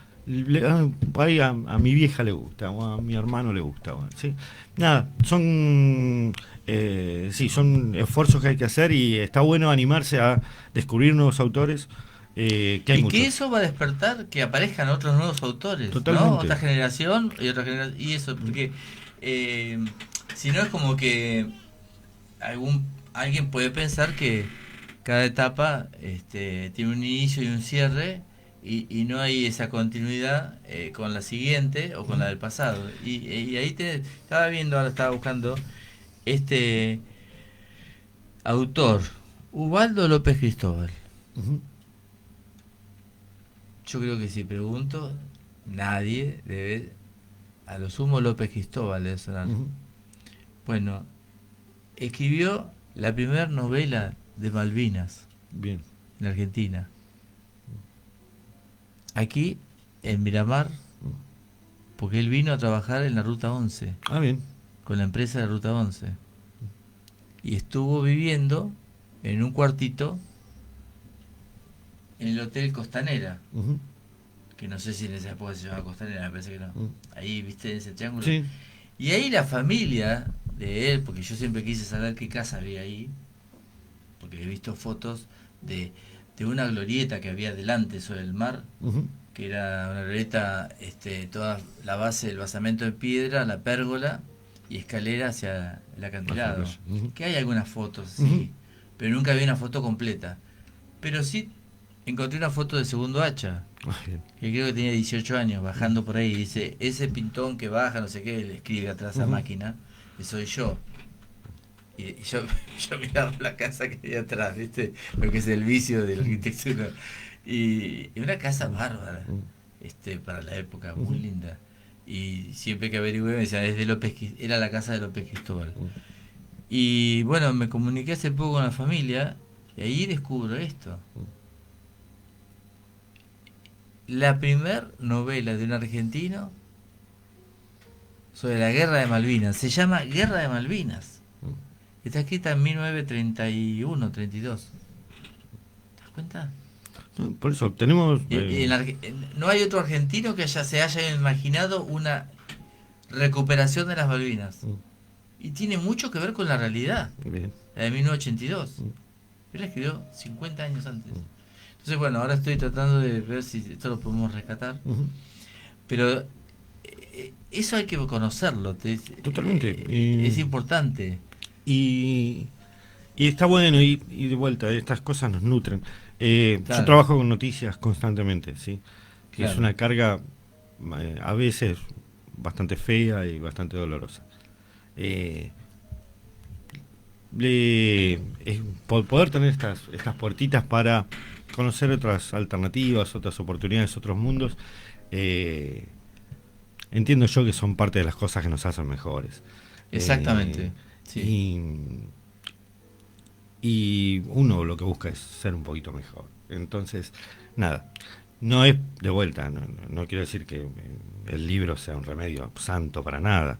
ahí a mi vieja le gusta o a mi hermano le gusta, ¿sí? Nada, son esfuerzos que hay que hacer y está bueno animarse a descubrir nuevos autores. Que hay y muchos. que eso va a despertar que aparezcan otros nuevos autores. Totalmente. ¿No? Otra generación y otra generación. Y eso, porque si no es como que alguien puede pensar que cada etapa tiene un inicio y un cierre y no hay esa continuidad con la siguiente o con la del pasado. Y ahí estaba viendo, ahora estaba buscando este autor, Ubaldo López Cristóbal. Yo creo que si pregunto, nadie debe, a lo sumo López Cristóbal debe sonar. Bueno, escribió la primera novela de Malvinas. Bien. En Argentina. Aquí, en Miramar, porque él vino a trabajar en la Ruta 11. Ah, bien. Con la empresa de la Ruta 11. Y estuvo viviendo en un cuartito en el Hotel Costanera. Que no sé si en esa época se llamaba Costanera, me parece que no. Ahí, viste, en ese triángulo. Sí. Y ahí la familia de él, porque yo siempre quise saber qué casa había ahí, porque he visto fotos de una glorieta que había delante sobre el mar, que era una glorieta, toda la base del basamento de piedra, la pérgola y escalera hacia el acantilado. Que hay algunas fotos, sí, pero nunca vi una foto completa. Pero sí encontré una foto de Segundo Hacha, que creo que tenía 18 años, bajando por ahí, y dice, ese pintón que baja, no sé qué, le escribe atrás a máquina, que soy yo. Y yo miraba la casa que hay atrás, ¿viste? Lo que es el vicio de la arquitectura. Y una casa bárbara, para la época, muy linda. Y siempre que averigué me decían, era la casa de López Cristóbal. Y bueno, me comuniqué hace poco con la familia y ahí descubro esto. La primer novela de un argentino sobre la guerra de Malvinas se llama Guerra de Malvinas. Está escrita en 1931, 32. ¿Te das cuenta? Por eso tenemos... no hay otro argentino que se haya imaginado una recuperación de las Malvinas. Y tiene mucho que ver con la realidad. Bien. La de 1982. Él la escribió 50 años antes. Entonces, bueno, ahora estoy tratando de ver si esto lo podemos rescatar. Pero eso hay que conocerlo. Totalmente. Es importante. Y está bueno, y de vuelta, estas cosas nos nutren. Claro. Yo trabajo con noticias constantemente, ¿sí? Que Claro. es una carga a veces bastante fea y bastante dolorosa. Poder tener estas puertitas para conocer otras alternativas, otras oportunidades, otros mundos, entiendo yo que son parte de las cosas que nos hacen mejores. Exactamente. Sí. y uno lo que busca es ser un poquito mejor. Entonces, nada, no es de vuelta, no quiero decir que el libro sea un remedio santo para nada,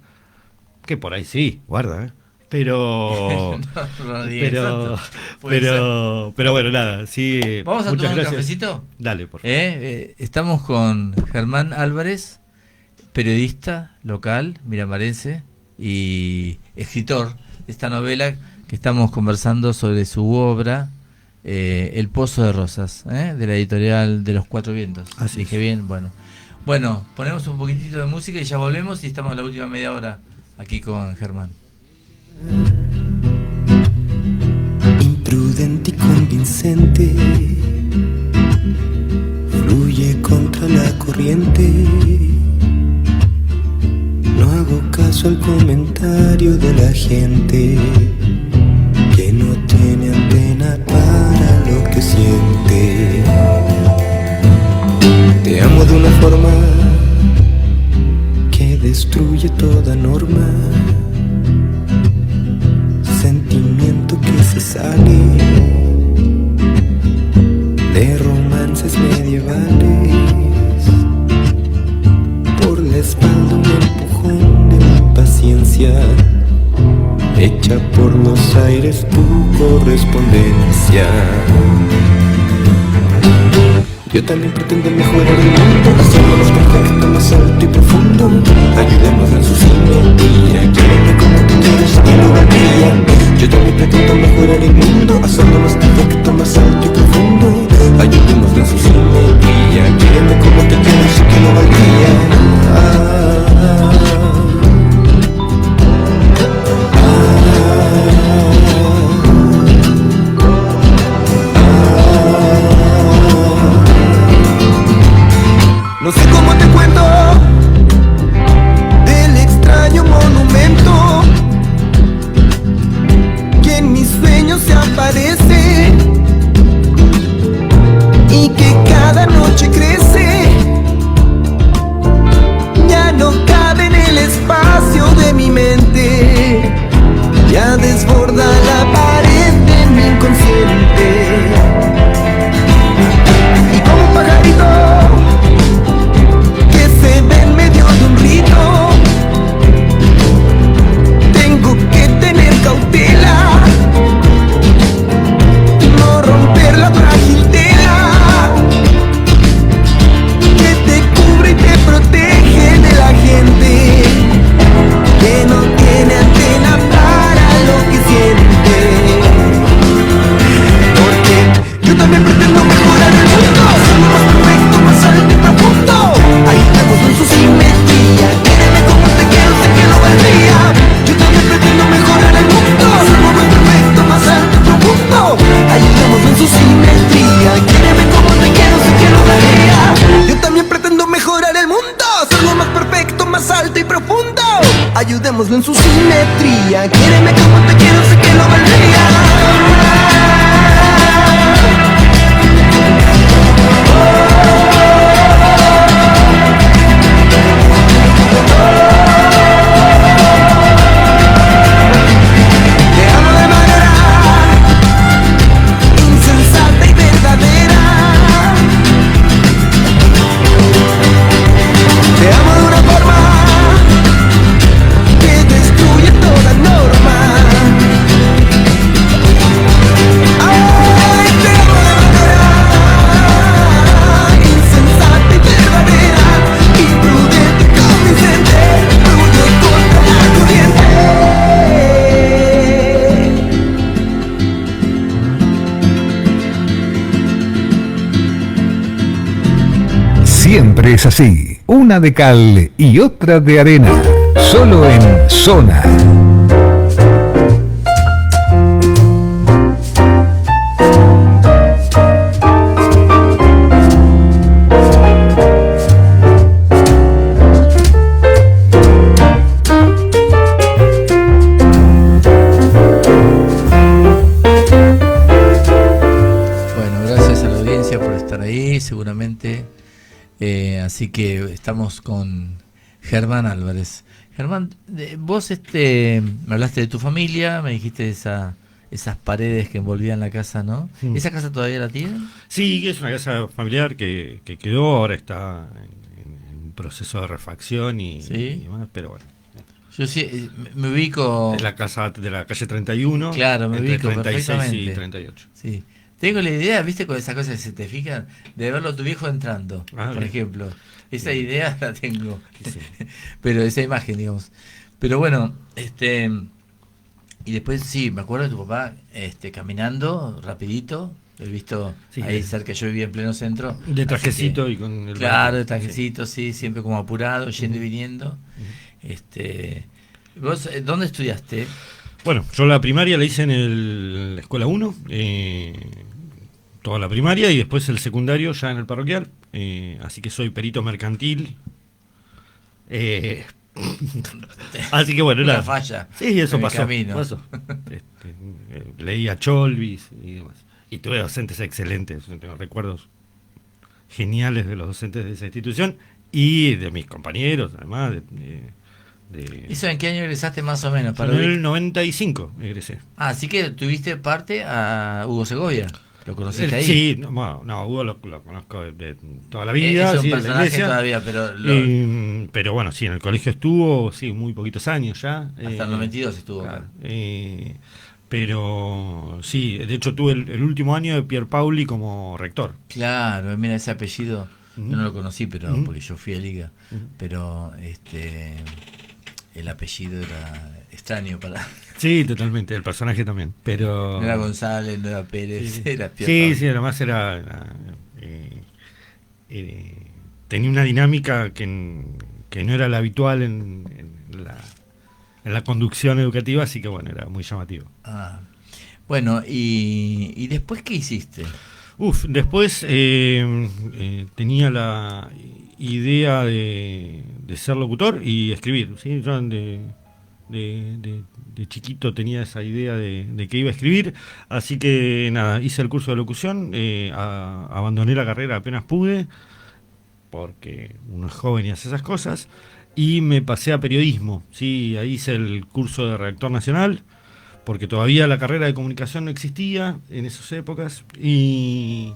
que por ahí sí, guarda, pero No digas pero tanto. Puede pero bueno, nada, sí. ¿Vamos a muchas tomar un gracias. cafecito? Dale, por favor. Estamos con Germán Álvarez, periodista local, miramarense y escritor de esta novela que estamos conversando sobre su obra, El Pozo de Rosas, de la editorial de Los Cuatro Vientos. Así Dije es. bien, bueno. Bueno, ponemos un poquitito de música y ya volvemos y estamos en la última media hora aquí con Germán. Imprudente y convincente, fluye contra la corriente. No hago caso al comentario de la gente que no tiene antena para lo que siente. Te amo de una forma que destruye toda norma, sentimiento que se sale de romances medievales. Por la espalda un empujón de mi impaciencia, hecha por los aires tu correspondencia. Yo también pretendo mejorar el mundo, hacerlo más perfecto, más alto y profundo. Ayudemos en su simetría, quiéreme como tú quieres, que lo valdría. Yo también pretendo mejorar el mundo, hacerlo más perfecto, más alto y profundo. Ayudemos en su simetría, quiéreme como tú quieres, que lo valdría. No sé cómo te cuento del extraño monumento que en mis sueños se aparece y que cada noche crece. Ya no cabe en el espacio de mi mente, ya desborda la pared de mi inconsciente. Y como un pajarito se ve en medio de un rito, tengo que tener cautela, no romper la frágil tela que te cubre y te protege de la gente que no tiene antena para lo que siente. Porque yo también pretendo mejorar el mundo, hacerlo más perfecto, más alto y profundo. Ahí estamos en su simetría, quíreme como te quiero, sé que lo valdría. Yo también pretendo mejorar el mundo, hacerlo más perfecto, más alto y profundo. Ahí estamos en su simetría, quíreme como te quiero, sé que lo valdría. Yo también pretendo mejorar el mundo, hacerlo más perfecto, más alto y profundo. Ayudémoslo en su simetría, quíreme como te quiero, sé que lo valdría. Siempre es así, una de cal y otra de arena, solo en Zona. Bueno, gracias a la audiencia por estar ahí, seguramente. Así que estamos con Germán Álvarez. Germán, vos me hablaste de tu familia, me dijiste esas paredes que envolvían la casa, ¿no? Mm. ¿Esa casa todavía la tienen? Sí, es una casa familiar que quedó, ahora está en proceso de refacción Sí. y demás, pero bueno. Yo sí, me ubico. Es la casa de la calle 31, Claro, me entre ubico 36 y perfectamente. 38. Sí. Tengo la idea, viste, con esas cosas que se te fijan, de verlo a tu viejo entrando, Ah, por bien. ejemplo. Esa Bien. idea la tengo. Sí. Pero esa imagen, digamos. Pero bueno, y después sí, me acuerdo de tu papá caminando rapidito. Lo he visto Sí, ahí cerca, yo vivía en pleno centro. De así trajecito que, y con el claro, barco. de trajecito, sí, siempre como apurado, yendo y viniendo. ¿Vos dónde estudiaste? Bueno, yo la primaria la hice en la escuela 1, toda la primaria, y después el secundario ya en el parroquial, así que soy perito mercantil. Así que bueno, Una falla Sí, eso en el pasó. camino. pasó. Leía Cholvis y demás. Y tuve docentes excelentes, tengo recuerdos geniales de los docentes de esa institución y de mis compañeros, además. ¿Eso en qué año egresaste más o menos? En el 95 egresé. Ah, así que tuviste parte a Hugo Segovia. ¿Lo conociste ahí? Sí, no, Hugo lo conozco de toda la vida. Es un sí, de la personaje iglesia. todavía, pero Pero bueno, sí, en el colegio estuvo, sí, muy poquitos años ya. hasta el 92 estuvo Claro, acá. pero sí, de hecho tuve el último año de Pierpaoli como rector. Claro, mira ese apellido, Ujú. yo no lo conocí, pero Ujú. porque yo fui a Liga, Ujú. pero el apellido era extraño para. Sí, totalmente, el personaje también. Pero No era González, no era Pérez, Sí, era sí, Pierpaoli. sí, además tenía una dinámica que no era la habitual en la conducción educativa, así que bueno, era muy llamativo. Ah. Bueno, y después ¿qué hiciste? Después tenía la idea de ser locutor y escribir, ¿sí? Yo de chiquito tenía esa idea de que iba a escribir, así que nada, hice el curso de locución, abandoné la carrera apenas pude, porque uno es joven y hace esas cosas, y me pasé a periodismo, ¿sí? Ahí hice el curso de redactor nacional, porque todavía la carrera de comunicación no existía en esas épocas, y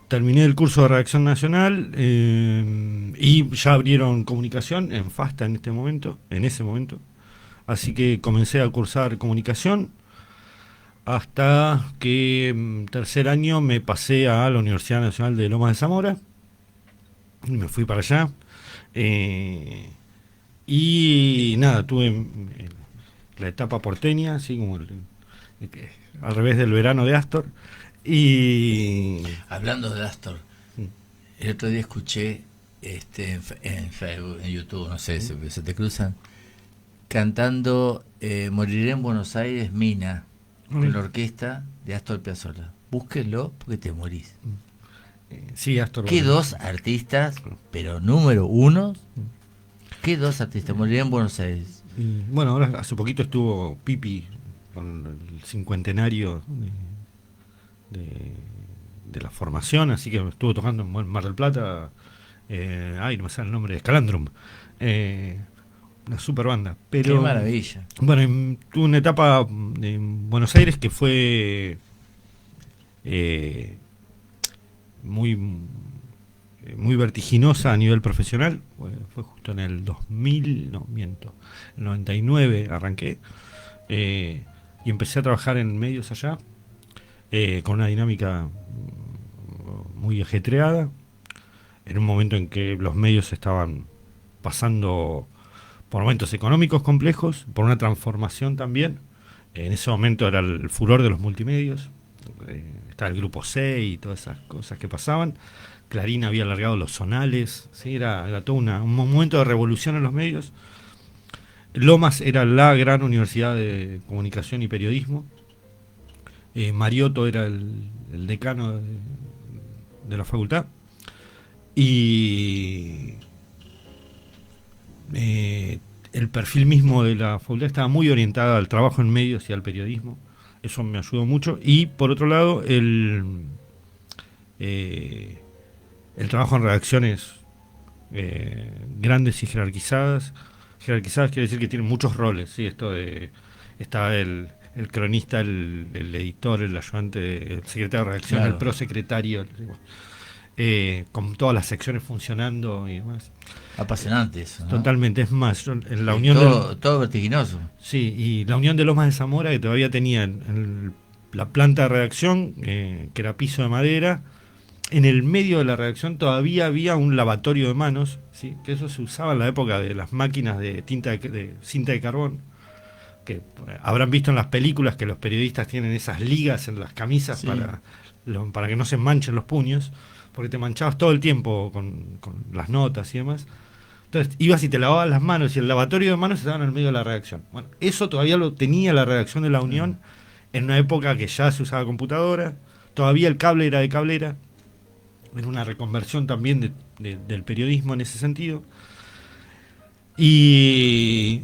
terminé el curso de redacción nacional, y ya abrieron comunicación en FASTA en ese momento. Así que comencé a cursar comunicación hasta que tercer año me pasé a la Universidad Nacional de Lomas de Zamora. Y me fui para allá. Y nada, tuve la etapa porteña, así como al revés del verano de Astor. Y Hablando de Astor, el otro día escuché en Facebook, en YouTube, no sé, se te cruzan, cantando Moriré en Buenos Aires, Mina, con la orquesta de Astor Piazzolla. Búsquenlo porque te morís. sí, Astor. ¿Qué dos artistas, pero número uno? ¿Qué dos artistas? Moriré en Buenos Aires. Y, bueno, ahora hace poquito estuvo Pipi con el cincuentenario de la formación, así que estuvo tocando en Mar del Plata. No me sale el nombre, Scalandrum. Una super banda. Pero, Qué maravilla. Bueno, tuve una etapa en Buenos Aires que fue muy muy vertiginosa a nivel profesional. Fue justo en el 2000, no, miento, el 99 arranqué, y empecé a trabajar en medios allá, con una dinámica muy ajetreada, en un momento en que los medios estaban pasando por momentos económicos complejos, por una transformación también. En ese momento era el furor de los multimedios, estaba el grupo C y todas esas cosas que pasaban. Clarín había alargado los zonales, ¿sí? Era todo un momento de revolución en los medios. Lomas era la gran universidad de comunicación y periodismo. Mariotto era el decano de la facultad. Y el perfil mismo de la facultad estaba muy orientado al trabajo en medios y al periodismo. Eso me ayudó mucho. Y por otro lado, el trabajo en redacciones grandes y jerarquizadas. Jerarquizadas quiere decir que tienen muchos roles, ¿sí? Esto de está el el cronista, el editor, el ayudante, el secretario de redacción, Claro. el prosecretario, con todas las secciones funcionando y demás. Apasionante eso, ¿no? Totalmente, es más, yo en la Sí, unión todo vertiginoso. sí, y la unión de Lomas de Zamora, que todavía tenía la planta de redacción, que era piso de madera. En el medio de la redacción todavía había un lavatorio de manos, ¿sí? Que eso se usaba en la época de las máquinas de tinta de cinta de carbón, que habrán visto en las películas que los periodistas tienen esas ligas en las camisas Sí. para que no se manchen los puños, porque te manchabas todo el tiempo con las notas y demás. Entonces ibas y te lavabas las manos y el lavatorio de manos estaba en el medio de la redacción. Bueno, eso todavía lo tenía la redacción de La Unión en una época que ya se usaba computadora, todavía el cable era de cablera, era una reconversión también del periodismo en ese sentido. Y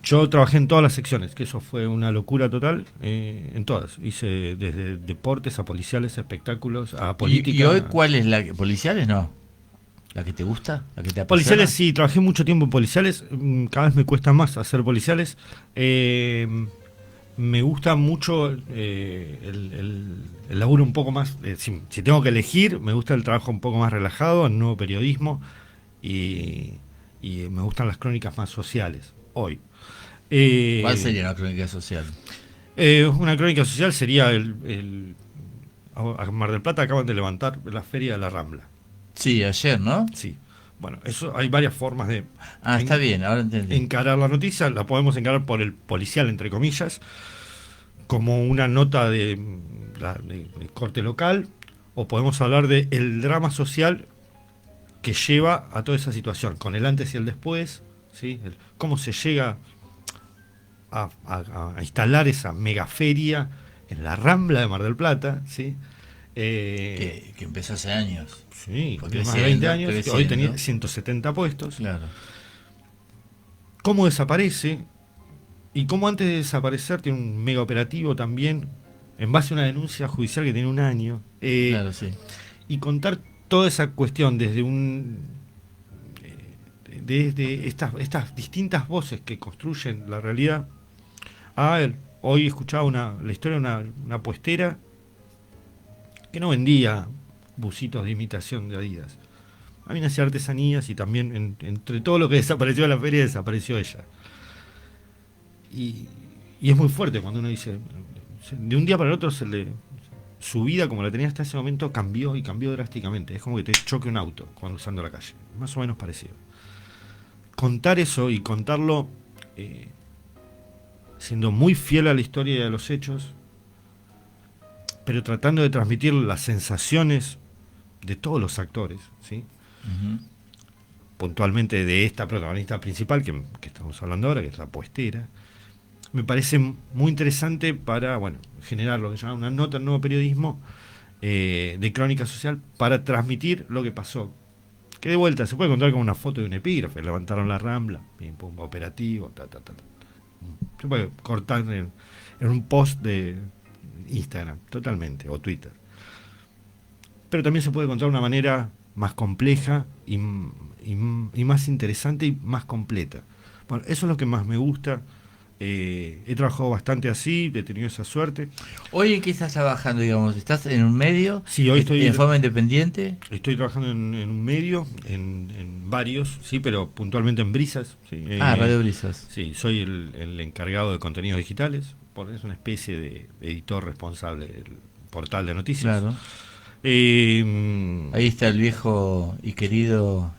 yo trabajé en todas las secciones, que eso fue una locura total, en todas. Hice desde deportes a policiales, a espectáculos, a política. ¿Y hoy cuál es la que? ¿Policiales no? ¿La que te gusta? ¿La que te apasiona? Policiales sí, trabajé mucho tiempo en policiales, cada vez me cuesta más hacer policiales. Me gusta mucho el laburo un poco más, si tengo que elegir, me gusta el trabajo un poco más relajado, el nuevo periodismo, y me gustan las crónicas más sociales, hoy. ¿Cuál sería una crónica social? Una crónica social sería a Mar del Plata acaban de levantar la Feria de la Rambla. Sí, ayer, ¿no? Sí. Bueno, eso hay varias formas de Ah, está bien, ahora entendí. encarar la noticia. La podemos encarar por el policial, entre comillas, como una nota de corte local, o podemos hablar de el drama social que lleva a toda esa situación, con el antes y el después, ¿sí? Cómo se llega a instalar esa megaferia en la Rambla de Mar del Plata, ¿sí? Que empezó hace años. Sí, Fue más de creciendo, 20 años, que hoy creciendo. tenía 170 puestos. Claro. Cómo desaparece y cómo antes de desaparecer tiene un mega operativo también, en base a una denuncia judicial que tiene un año. Claro, sí. Y contar toda esa cuestión desde desde estas distintas voces que construyen la realidad. Hoy escuchaba la historia de una puestera que no vendía busitos de imitación de Adidas. Había hacía artesanías y también entre todo lo que desapareció de la feria desapareció ella. Y es muy fuerte cuando uno dice, de un día para el otro su vida como la tenía hasta ese momento cambió y cambió drásticamente. Es como que te choque un auto cuando usando la calle. Más o menos parecido. Contar eso y contarlo siendo muy fiel a la historia y a los hechos, pero tratando de transmitir las sensaciones de todos los actores, ¿sí? Ujú. Puntualmente de esta protagonista principal que estamos hablando ahora, que es la puestera, me parece muy interesante para generar lo que se llama una nota en nuevo periodismo de crónica social para transmitir lo que pasó. Que de vuelta se puede contar con una foto de un epígrafe, levantaron la Rambla, pim, pum, operativo, se puede cortar en un post de Instagram, totalmente, o Twitter. Pero también se puede contar de una manera más compleja y más interesante y más completa. Bueno, eso es lo que más me gusta. He trabajado bastante así, he tenido esa suerte. Hoy, ¿en qué estás trabajando, digamos? ¿Estás en un medio? Sí, hoy estoy ¿En forma independiente? Estoy trabajando en un medio, en varios, sí, pero puntualmente en Brisas. Sí, Radio Brisas. Sí, soy el encargado de contenidos digitales, es una especie de editor responsable del portal de noticias. Claro. Ahí está el viejo y querido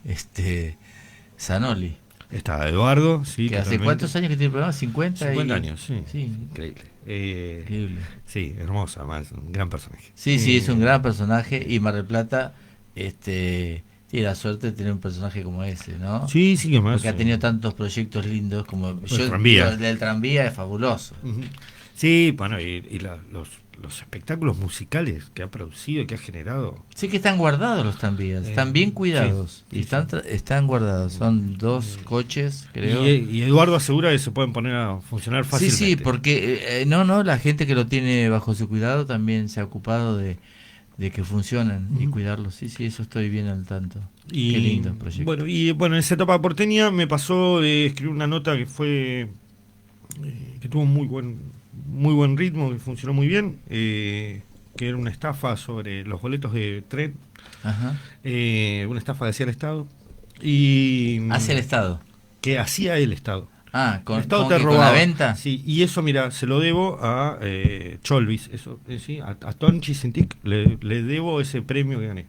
Zanoli. Está Eduardo, sí. ¿Que hace totalmente. cuántos años que tiene el programa? 50 años, sí. Sí. Increíble. Increíble. Sí, hermosa, más, un gran personaje. Sí, es un gran personaje y Mar del Plata tiene la suerte de tener un personaje como ese, ¿no? Sí, que más. Porque ha tenido tantos proyectos lindos como tranvía. El tranvía es fabuloso. Ujú. Sí, bueno, los espectáculos musicales que ha producido y que ha generado. Sí que están guardados los tranvías, están bien cuidados sí, y están guardados. Son dos coches, creo. Y Eduardo asegura que se pueden poner a funcionar fácilmente. Sí, porque la gente que lo tiene bajo su cuidado también se ha ocupado de que funcionen y cuidarlos. Sí, eso estoy bien al tanto. Qué lindo proyecto. Bueno, en esa etapa porteña me pasó de escribir una nota que tuvo muy muy buen ritmo, que funcionó muy bien, que era una estafa sobre los boletos de tren, Ajá. una estafa que hacía el Estado, y Hacia el Estado. que hacía el Estado. Ah, El con, Estado ¿cómo te que robaba. con la venta. Sí, y eso, mira, se lo debo a Cholvis, eso, sí, a Tonchi Sintic, le debo ese premio que gané.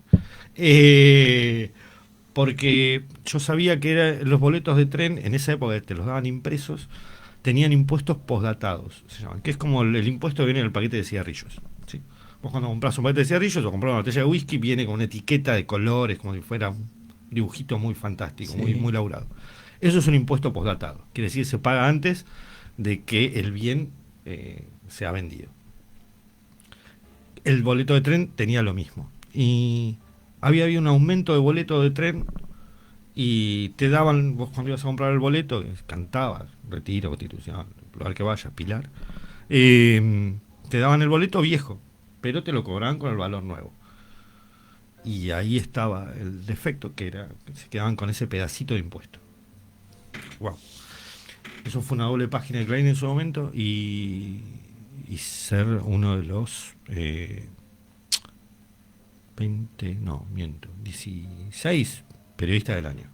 Porque yo sabía que los boletos de tren, en esa época te los daban impresos, tenían impuestos postdatados, se llaman, que es como el impuesto que viene en el paquete de cigarrillos. ¿Sí? Vos cuando compras un paquete de cigarrillos o compras una botella de whisky, viene con una etiqueta de colores, como si fuera un dibujito muy fantástico, Sí. muy laburado. Eso es un impuesto postdatado, quiere decir se paga antes de que el bien sea vendido. El boleto de tren tenía lo mismo. Y había un aumento de boleto de tren y te daban, vos cuando ibas a comprar el boleto, cantabas, Retiro, Constitución, el lugar que vayas, Pilar, te daban el boleto viejo, pero te lo cobraban con el valor nuevo. Y ahí estaba el defecto, que era que se quedaban con ese pedacito de impuesto. Wow. Eso fue una doble página de Clarín en su momento y ser uno de los 16 periodistas del año.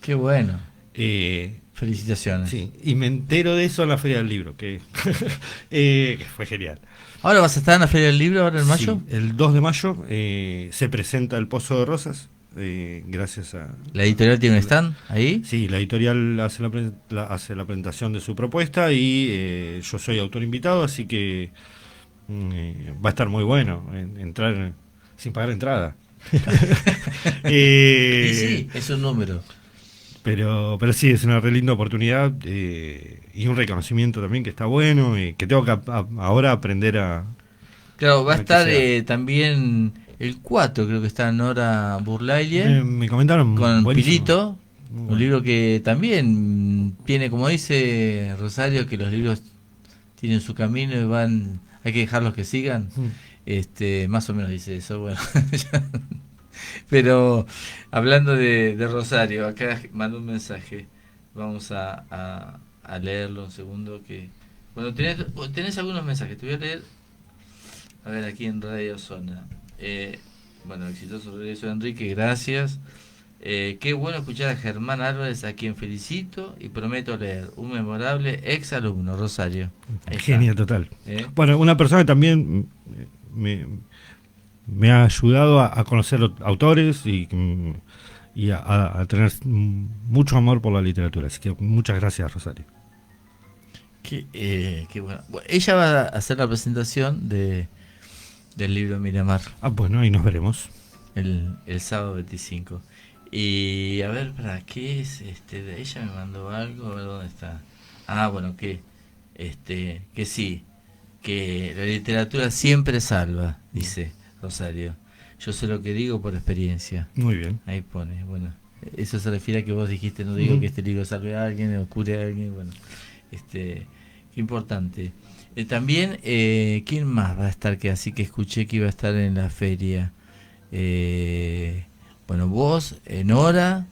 Qué bueno. Eh, Felicitaciones. sí, y me entero de eso en la Feria del Libro, que fue genial. ¿Ahora vas a estar en la Feria del Libro ahora en mayo? Sí, el 2 de mayo se presenta El Pozo de Rosas, gracias a... ¿La editorial tiene un stand ahí? Sí, la editorial hace hace la presentación de su propuesta y yo soy autor invitado, así que va a estar muy bueno entrar sin pagar entrada. Y sí, es un número. Pero sí, es una re linda oportunidad y un reconocimiento también que está bueno y que tengo que ahora aprender a... Claro, va a que estar sea. también el 4, creo que está Nora Burlaye, Me comentaron con buenísimo. Pilito, Muy un bueno. libro que también tiene, como dice Rosario, que los libros tienen su camino y van, hay que dejarlos que sigan. Más o menos dice eso, bueno. Pero hablando de Rosario, acá mandó un mensaje, vamos a leerlo un segundo. Que bueno, tenés algunos mensajes, te voy a leer, a ver, aquí en Radio Zona. Bueno, exitoso regreso de Enrique, gracias. Qué bueno escuchar a Germán Álvarez, a quien felicito y prometo leer. Un memorable ex alumno, Rosario. Ahí está. Genial, total. ¿Eh? Bueno, una persona que también me ha ayudado a conocer autores y a tener mucho amor por la literatura. Así que muchas gracias, Rosario. Qué bueno. Bueno, ella va a hacer la presentación del libro Miramar Bueno, ahí nos veremos. el sábado 25. Y a ver, ¿para qué es? Ella me mandó algo, a ver dónde está. Ah, bueno, que sí, que la literatura siempre salva, dice Rosario. Yo sé lo que digo por experiencia. Muy bien. Ahí pone, bueno, eso se refiere a que vos dijiste, no digo que este libro salve a alguien o cure a alguien, bueno, qué importante. También, ¿quién más va a estar? Que así que escuché que iba a estar en la feria. Bueno, vos, Nora,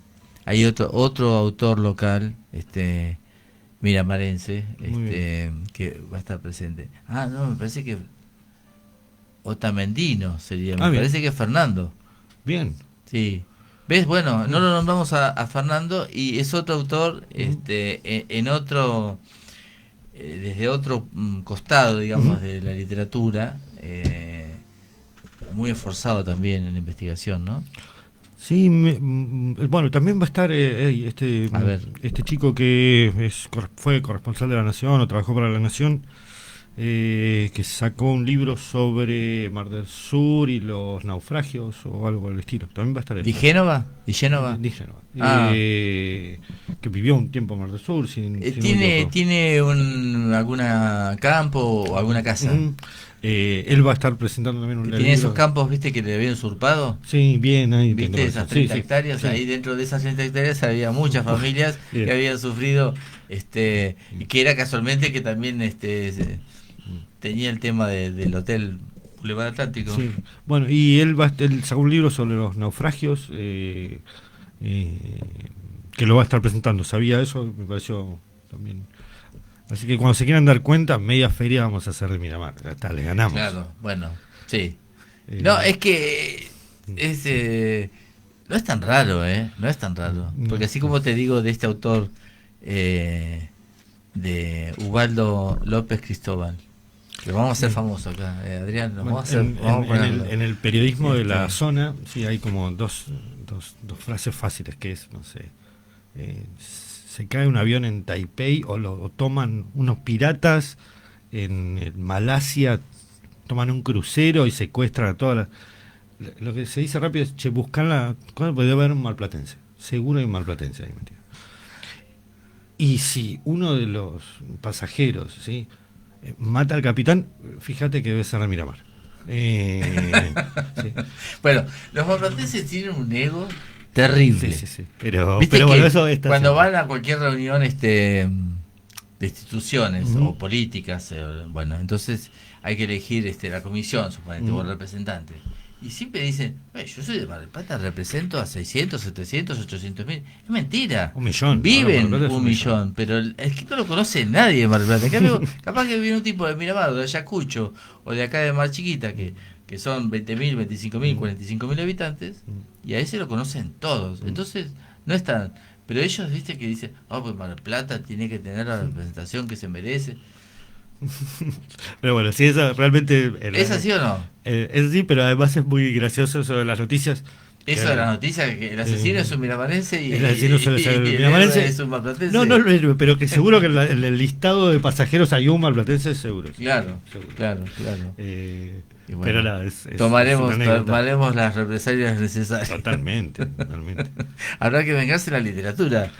hay otro autor local, miramarense, Muy que va a estar presente. Ah, no, me parece que Otamendino sería, me Ah, bien. parece que es Fernando. Bien. Sí. ¿Ves? Bueno, no lo nombramos a Fernando y es otro autor en otro, desde otro costado, digamos, de la literatura, muy esforzado también en la investigación, ¿no? Sí, bueno, también va a estar A ver. este chico que fue corresponsal de La Nación o trabajó para La Nación, que sacó un libro sobre Mar del Sur y los naufragios o algo por el estilo. También va a estar él. ¿Di Génova? ¿Di Génova? Di Génova. Ah. Que vivió un tiempo en Mar del Sur. Si no me equivoco. ¿Tiene alguna campo o alguna casa? Él va a estar presentando también un ¿Tiene libro. esos campos, viste, que le habían usurpado? Sí, bien, ahí. ¿Viste tengo esas eso. 30 Sí, hectáreas? sí. Ahí dentro de esas 30 hectáreas había muchas familias Bien. que habían sufrido, y que era casualmente que también tenía el tema del hotel Boulevard Atlántico. Sí. Bueno, y él sacó un libro sobre los naufragios que lo va a estar presentando. Sabía eso, me pareció también Así que cuando se quieran dar cuenta, media feria vamos a hacer de Miramar. Ya está, le ganamos. Claro, bueno, sí. Eh, No, es que no es tan raro, no es tan raro. Porque así como te digo de este autor, de Ubaldo López Cristóbal, que vamos a hacer famoso acá, Adrián, lo vamos a hacer, vamos a ponerlo. en el periodismo de la zona, sí, hay como dos frases fáciles, que es, no sé, se cae un avión en Taipei o lo toman unos piratas en Malasia, toman un crucero y secuestran a todas las... Lo que se dice rápido es, che, buscan la... ¿Cuándo puede haber un malplatense? Seguro hay un malplatense ahí metido. Y si uno de los pasajeros, ¿sí?, mata al capitán, fíjate que debe ser de Miramar. Sí. Bueno, los malplatenses tienen un ego terrible. Sí. Pero ¿Viste bueno, que eso está cuando siempre. van a cualquier reunión de instituciones o políticas, bueno, entonces hay que elegir la comisión, suponete, o el representante. Y siempre dicen, yo soy de Mar del Plata, represento a 600, 700, 800 mil. Es mentira. 1 millón. Viven Ahora, Mar del Plata es 1 1 millón, pero es que no lo conoce nadie de Mar del Plata. En cambio, capaz que viene un tipo de Miramar, o de Ayacucho, o de acá de Mar Chiquita, que son 20.000, 25.000, 45.000 habitantes, y a ese lo conocen todos. Entonces, no es tan... Pero ellos, viste, que dicen, pues Mar del Plata tiene que tener la representación que se merece. Pero bueno, sí, eso realmente... ¿Es así o no? Es así, pero además es muy gracioso eso de las noticias. Eso de la noticia, que el asesino es un miramarense y el asesino suele ser el miramarense. héroe es un marplatense. No, pero que seguro que en el listado de pasajeros hay un malplatense, seguro. Claro, Seguro. claro. Y bueno, Pero nada, es tomaremos una anécdota. las represalias necesarias. Totalmente. Habrá que vengarse la literatura.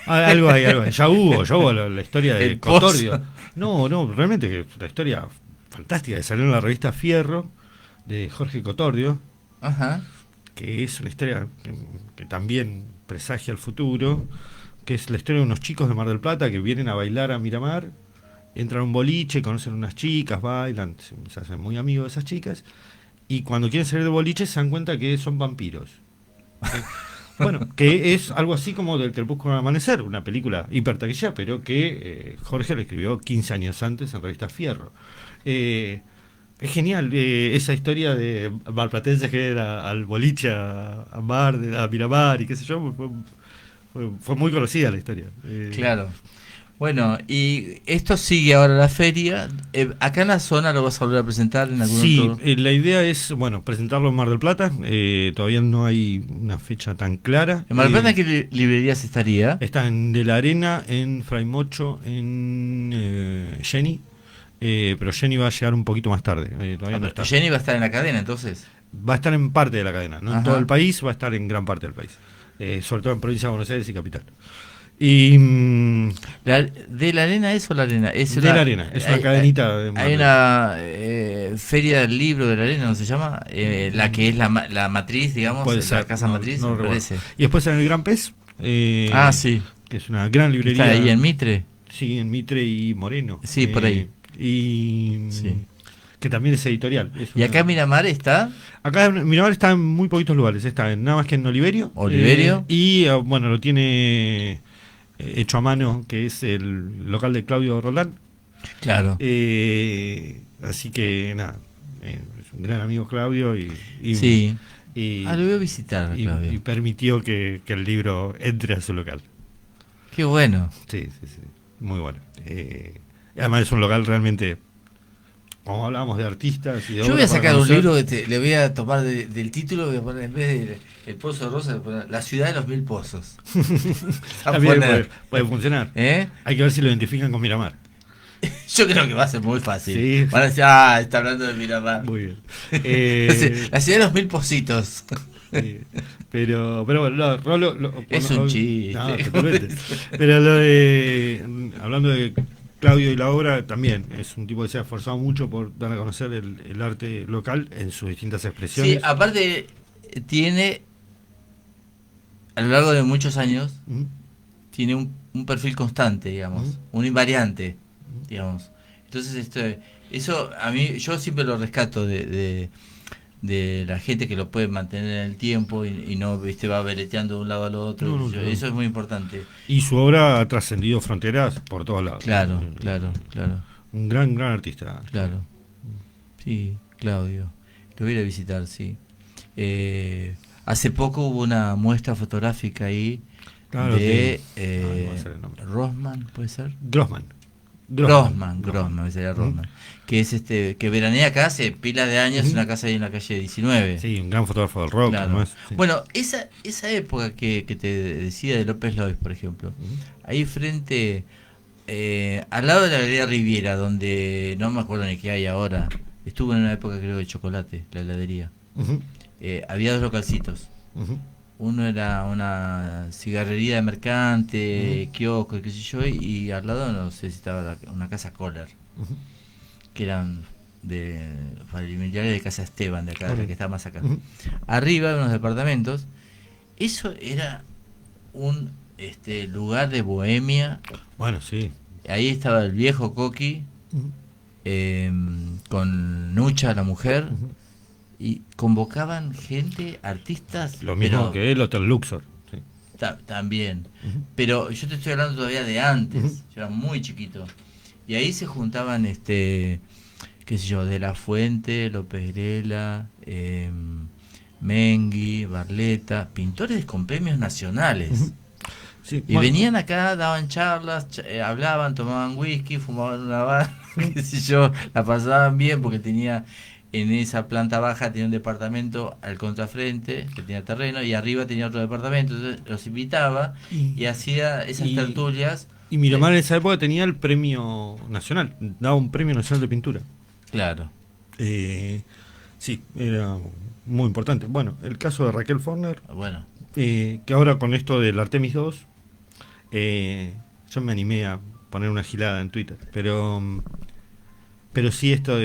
Algo hay. Ya hubo la historia de El pozo. Cotordio. No, realmente que la historia fantástica que salió en la revista Fierro de Jorge Cotordio, Ajá. que es una historia que también presagia el futuro, que es la historia de unos chicos de Mar del Plata que vienen a bailar a Miramar, entran a un boliche, conocen unas chicas, bailan, se hacen muy amigos de esas chicas, y cuando quieren salir de boliche se dan cuenta que son vampiros. Bueno, que es algo así como del Crepúsculo al Amanecer, una película hipertaquilla, pero que Jorge le escribió 15 años antes en revista Fierro. Es genial esa historia de malplatenses que era al boliche, a Miramar y qué sé yo, fue muy conocida la historia. Claro. Bueno, y esto sigue ahora la feria. Acá en la zona lo vas a volver a presentar en algún Sí, otro... la idea es, presentarlo en Mar del Plata. Todavía no hay una fecha tan clara. ¿En Mar del Plata en qué librerías estaría? Está en De la Arena, en Fray Mocho, en Jenny. Pero Jenny va a llegar un poquito más tarde. Todavía no está. Jenny va a estar en la cadena, entonces. Va a estar en parte de la cadena, no Ajá. en todo el país, va a estar en gran parte del país. Sobre todo en provincia de Buenos Aires y capital. Y ¿De la arena es o la arena? Es De la Arena, es una cadenita de Mar hay del una feria del libro de la arena, ¿no se llama? La que es la matriz, digamos, Puede la ser, casa no matriz, lo me recuerdo. parece. Y después en el Gran Pez, Sí. que es una gran librería. Está ahí en Mitre. Sí, en Mitre y Moreno. Sí, por ahí. Y Sí. que también es editorial. Es Y acá en Miramar está... Acá en Miramar está en muy poquitos lugares. Está nada más que en Oliverio. Oliverio. Lo tiene hecho a mano, que es el local de Claudio Roland. Claro. Así que nada, es un gran amigo Claudio y Sí. y, Lo voy a visitar, Claudio. y permitió que el libro entre a su local. Qué bueno. Sí, muy bueno. Además es un local realmente, como hablábamos de artistas y de Yo voy a obras para sacar un conocer. libro que le voy a tomar del título, voy a poner en vez de El Pozo de Rosa, voy a poner La Ciudad de los Mil Pozos. A También poner. puede funcionar. ¿Eh? Hay que ver si lo identifican con Miramar. Yo creo que va a ser muy fácil. Sí. Van a decir, está hablando de Miramar. Muy bien. La Ciudad de los Mil Pozitos. Pero bueno, Es un chiste. No, totalmente. Pero hablando de Claudio y la obra, también es un tipo que se ha esforzado mucho por dar a conocer el arte local en sus distintas expresiones. Sí, aparte tiene, a lo largo de muchos años, ¿Mm? tiene un perfil constante, digamos, un invariante, digamos. Entonces, eso a mí, yo siempre lo rescato de de la gente que lo puede mantener en el tiempo y no, viste, va veleteando de un lado al otro. No, no. Eso es muy importante. Y su obra ha trascendido fronteras por todos lados. Claro, claro, claro, Un gran artista. claro. Sí, Claudio. Lo voy a ir a visitar, sí. Hace poco hubo una muestra fotográfica ahí Claro, de no va a ser el nombre. Rosman, ¿puede ser? Grossman. Grossman, me sería Grossman. Que es que veranea acá hace pila de años en una casa ahí en la calle 19. Sí, un gran fotógrafo del rock. Claro. como es, sí. Bueno, esa época que te decía de López Lois, por ejemplo, ahí frente, al lado de la Galería Riviera, donde no me acuerdo ni qué hay ahora, estuvo en una época creo de chocolate, la heladería. Ujú, Había dos localcitos. ujú. Uno era una cigarrería de mercante, kiosco, qué sé yo, y al lado no sé si estaba una casa Kohler, Ujú. que eran de familiares de Casa Esteban, de acá, Ok. la que está más acá. Ujú. Arriba, unos departamentos. Eso era un lugar de bohemia. Bueno, sí. Ahí estaba el viejo Coqui, Ujú. con Nucha, la mujer, Ujú. y convocaban gente, artistas. Lo mismo pero que el Hotel Luxor. Sí. También. Ujú. Pero yo te estoy hablando todavía de antes. Ujú. Yo era muy chiquito. Y ahí se juntaban, qué sé yo, De la Fuente, López Grela, Mengui, Barleta, pintores con premios nacionales. Ujú. Sí, Y bueno, venían acá, daban charlas, hablaban, tomaban whisky, fumaban una barra, qué sé yo, la pasaban bien porque tenía en esa planta baja tenía un departamento al contrafrente que tenía terreno y arriba tenía otro departamento, entonces los invitaba y hacía esas y- tertulias. Y Miramar en esa época tenía el premio nacional, daba un premio nacional de pintura. Claro, Sí, era muy importante. Bueno, el caso de Raquel Forner, bueno, que ahora con esto del Artemis 2, yo me animé a poner una gilada en Twitter, pero sí esto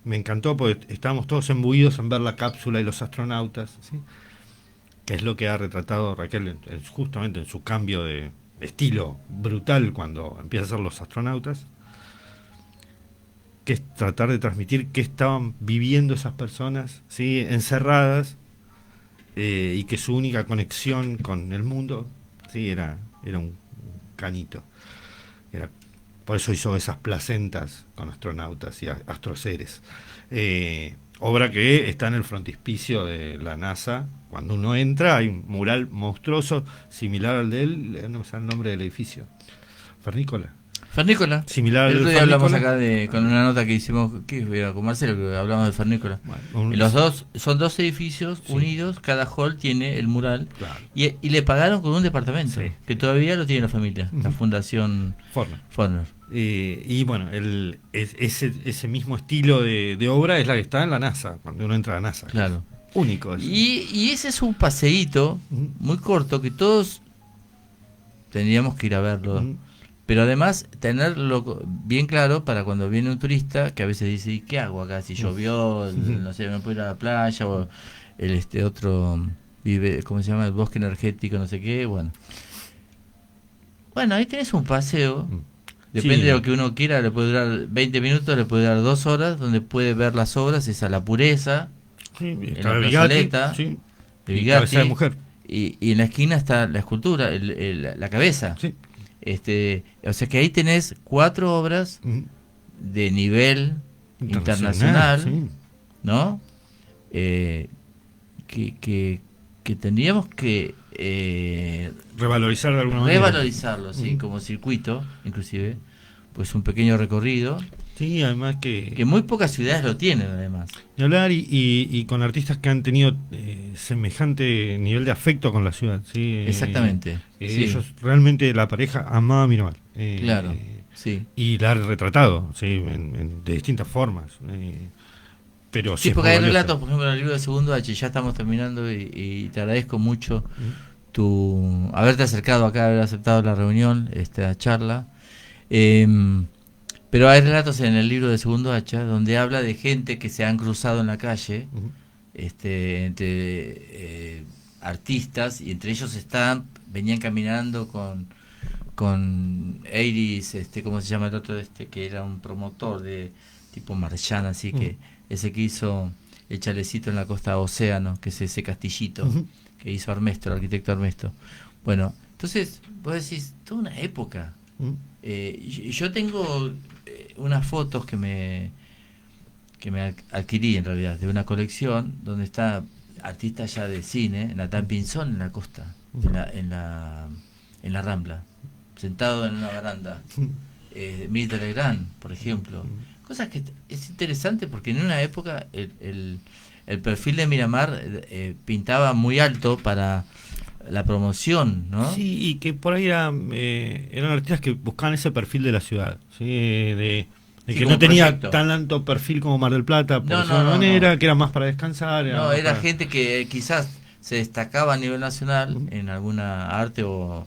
me encantó porque estábamos todos embuidos en ver la cápsula y los astronautas, ¿sí? Que es lo que ha retratado Raquel justamente en su cambio de estilo brutal cuando empieza a ser los astronautas, que es tratar de transmitir qué estaban viviendo esas personas, ¿sí? Encerradas, y que su única conexión con el mundo, ¿sí? era un canito. Por eso hizo esas placentas con astronautas y astroseres. Obra que está en el frontispicio de la NASA. Cuando uno entra hay un mural monstruoso similar al de él, no me sale el nombre del edificio. Fernícola. Fernícola. Similar El al otro de día hablamos Fernícola. acá con una nota que hicimos con Marcelo, que hablamos de Fernícola. Bueno, Y los dos son dos edificios Sí. unidos, cada hall tiene el mural Claro. y le pagaron con un departamento Sí. que todavía lo tiene la familia, la Ujú. Fundación Forner. Forner. Y bueno, ese mismo estilo de obra es la que está en la NASA, cuando uno entra a la NASA. Claro. Único. Eso. Y ese es un paseíto Ujú. muy corto que todos tendríamos que ir a verlo. Ujú. Pero además tenerlo bien claro para cuando viene un turista que a veces dice, ¿y qué hago acá? Si llovió, no sé, me puedo ir a la playa o el otro vive, ¿cómo se llama? El bosque energético, no sé qué, bueno. Bueno, ahí tenés un paseo. Depende Sí. de lo que uno quiera, le puede durar 20 minutos, le puede dar 2 horas, donde puede ver las obras, esa la pureza, Sí, en está la Bigatti, plazoleta, sí, de y Bigatti, cabeza de mujer. y en la esquina está la escultura, la cabeza. Sí. O sea que ahí tenés 4 obras Ujú. de nivel internacional, sí. ¿no? Que tendríamos que Revalorizar de alguna manera. revalorizarlo, ¿sí? Ujú. Como circuito, inclusive, pues un pequeño recorrido, Sí, además que muy pocas ciudades lo tienen, además. ni hablar y con artistas que han tenido semejante nivel de afecto con la ciudad. ¿sí? Exactamente, sí. Ellos realmente, la pareja amaba Miramar. Claro, sí. Y la han retratado, ¿sí? De distintas formas. Pero Sí, es porque muy hay valioso. relatos, por ejemplo, en el libro de Segundo H, ya estamos terminando y te agradezco mucho tu haberte acercado acá, haber aceptado la reunión, esta charla. Pero hay relatos en el libro de Segundo Hacha donde habla de gente que se han cruzado en la calle, Ujú. entre artistas, y entre ellos venían caminando con Eiris, ¿cómo se llama el otro? Que era un promotor de tipo Marchán, así que ese que hizo el chalecito en la costa Océano, que es ese castillito que hizo Armesto, el arquitecto Armesto. Bueno, entonces vos decís, toda una época. Yo tengo unas fotos que me adquirí en realidad, de una colección donde está artistas ya de cine, Natán Pinzón en la costa, en la Rambla, sentado en una baranda. Mirta Legrand, por ejemplo. Cosas que es interesante porque en una época el perfil de Miramar pintaba muy alto para la promoción, ¿no? Sí, y que por ahí eran artistas que buscaban ese perfil de la ciudad, ¿sí? De Sí, que como no tenía proyecto. tan alto perfil como Mar del Plata, por No, decirlo de no, alguna manera, no. que era más para descansar. No, más era para- gente que quizás se destacaba a nivel nacional en alguna arte o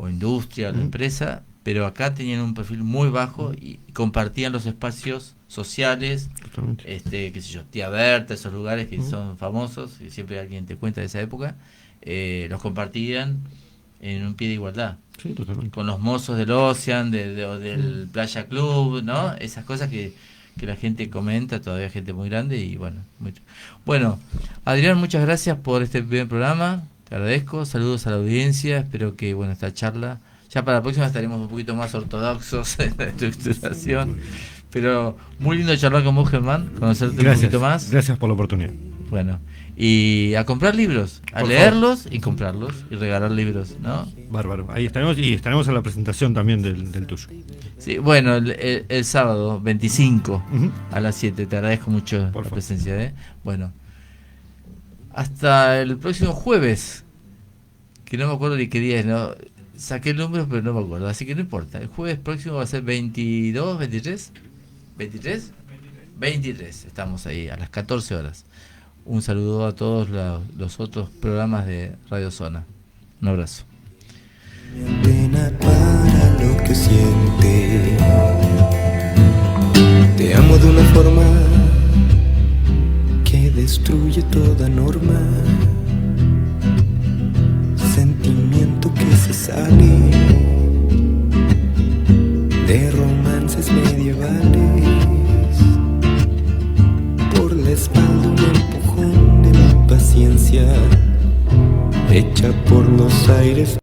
industria o empresa, pero acá tenían un perfil muy bajo y compartían los espacios sociales, Totalmente. qué sé yo, Tía Berta, esos lugares que son famosos, y siempre alguien te cuenta de esa época, los compartían en un pie de igualdad. Sí, totalmente. Con los mozos del Ocean, o del Playa Club, ¿no? Esas cosas que la gente comenta, todavía gente muy grande y bueno. Bueno, Adrián, muchas gracias por este primer programa, te agradezco, saludos a la audiencia, espero que, bueno, esta charla, ya para la próxima estaremos un poquito más ortodoxos en la estructuración, pero muy lindo charlar con vos, Germán, conocerte un poquito más. Gracias por la oportunidad. Bueno, y a comprar libros, a Por leerlos y comprarlos y regalar libros, ¿no? Bárbaro. Ahí estaremos y estaremos en la presentación también del tuyo. Sí, bueno, el sábado 25 a las 7. Te agradezco mucho Por la favor. presencia. Bueno, hasta el próximo jueves, que no me acuerdo ni qué día es, ¿no? Saqué el número, pero no me acuerdo, así que no importa. El jueves próximo va a ser 22, 23. ¿23? 23, estamos ahí a las 14 horas. Un saludo a todos los otros programas de Radio Zona. Un abrazo. Pena para lo que siente. Te amo de una forma que destruye toda norma. Sentimiento que se sale de romances medievales. Por la espalda un empujón de la paciencia hecha por los aires.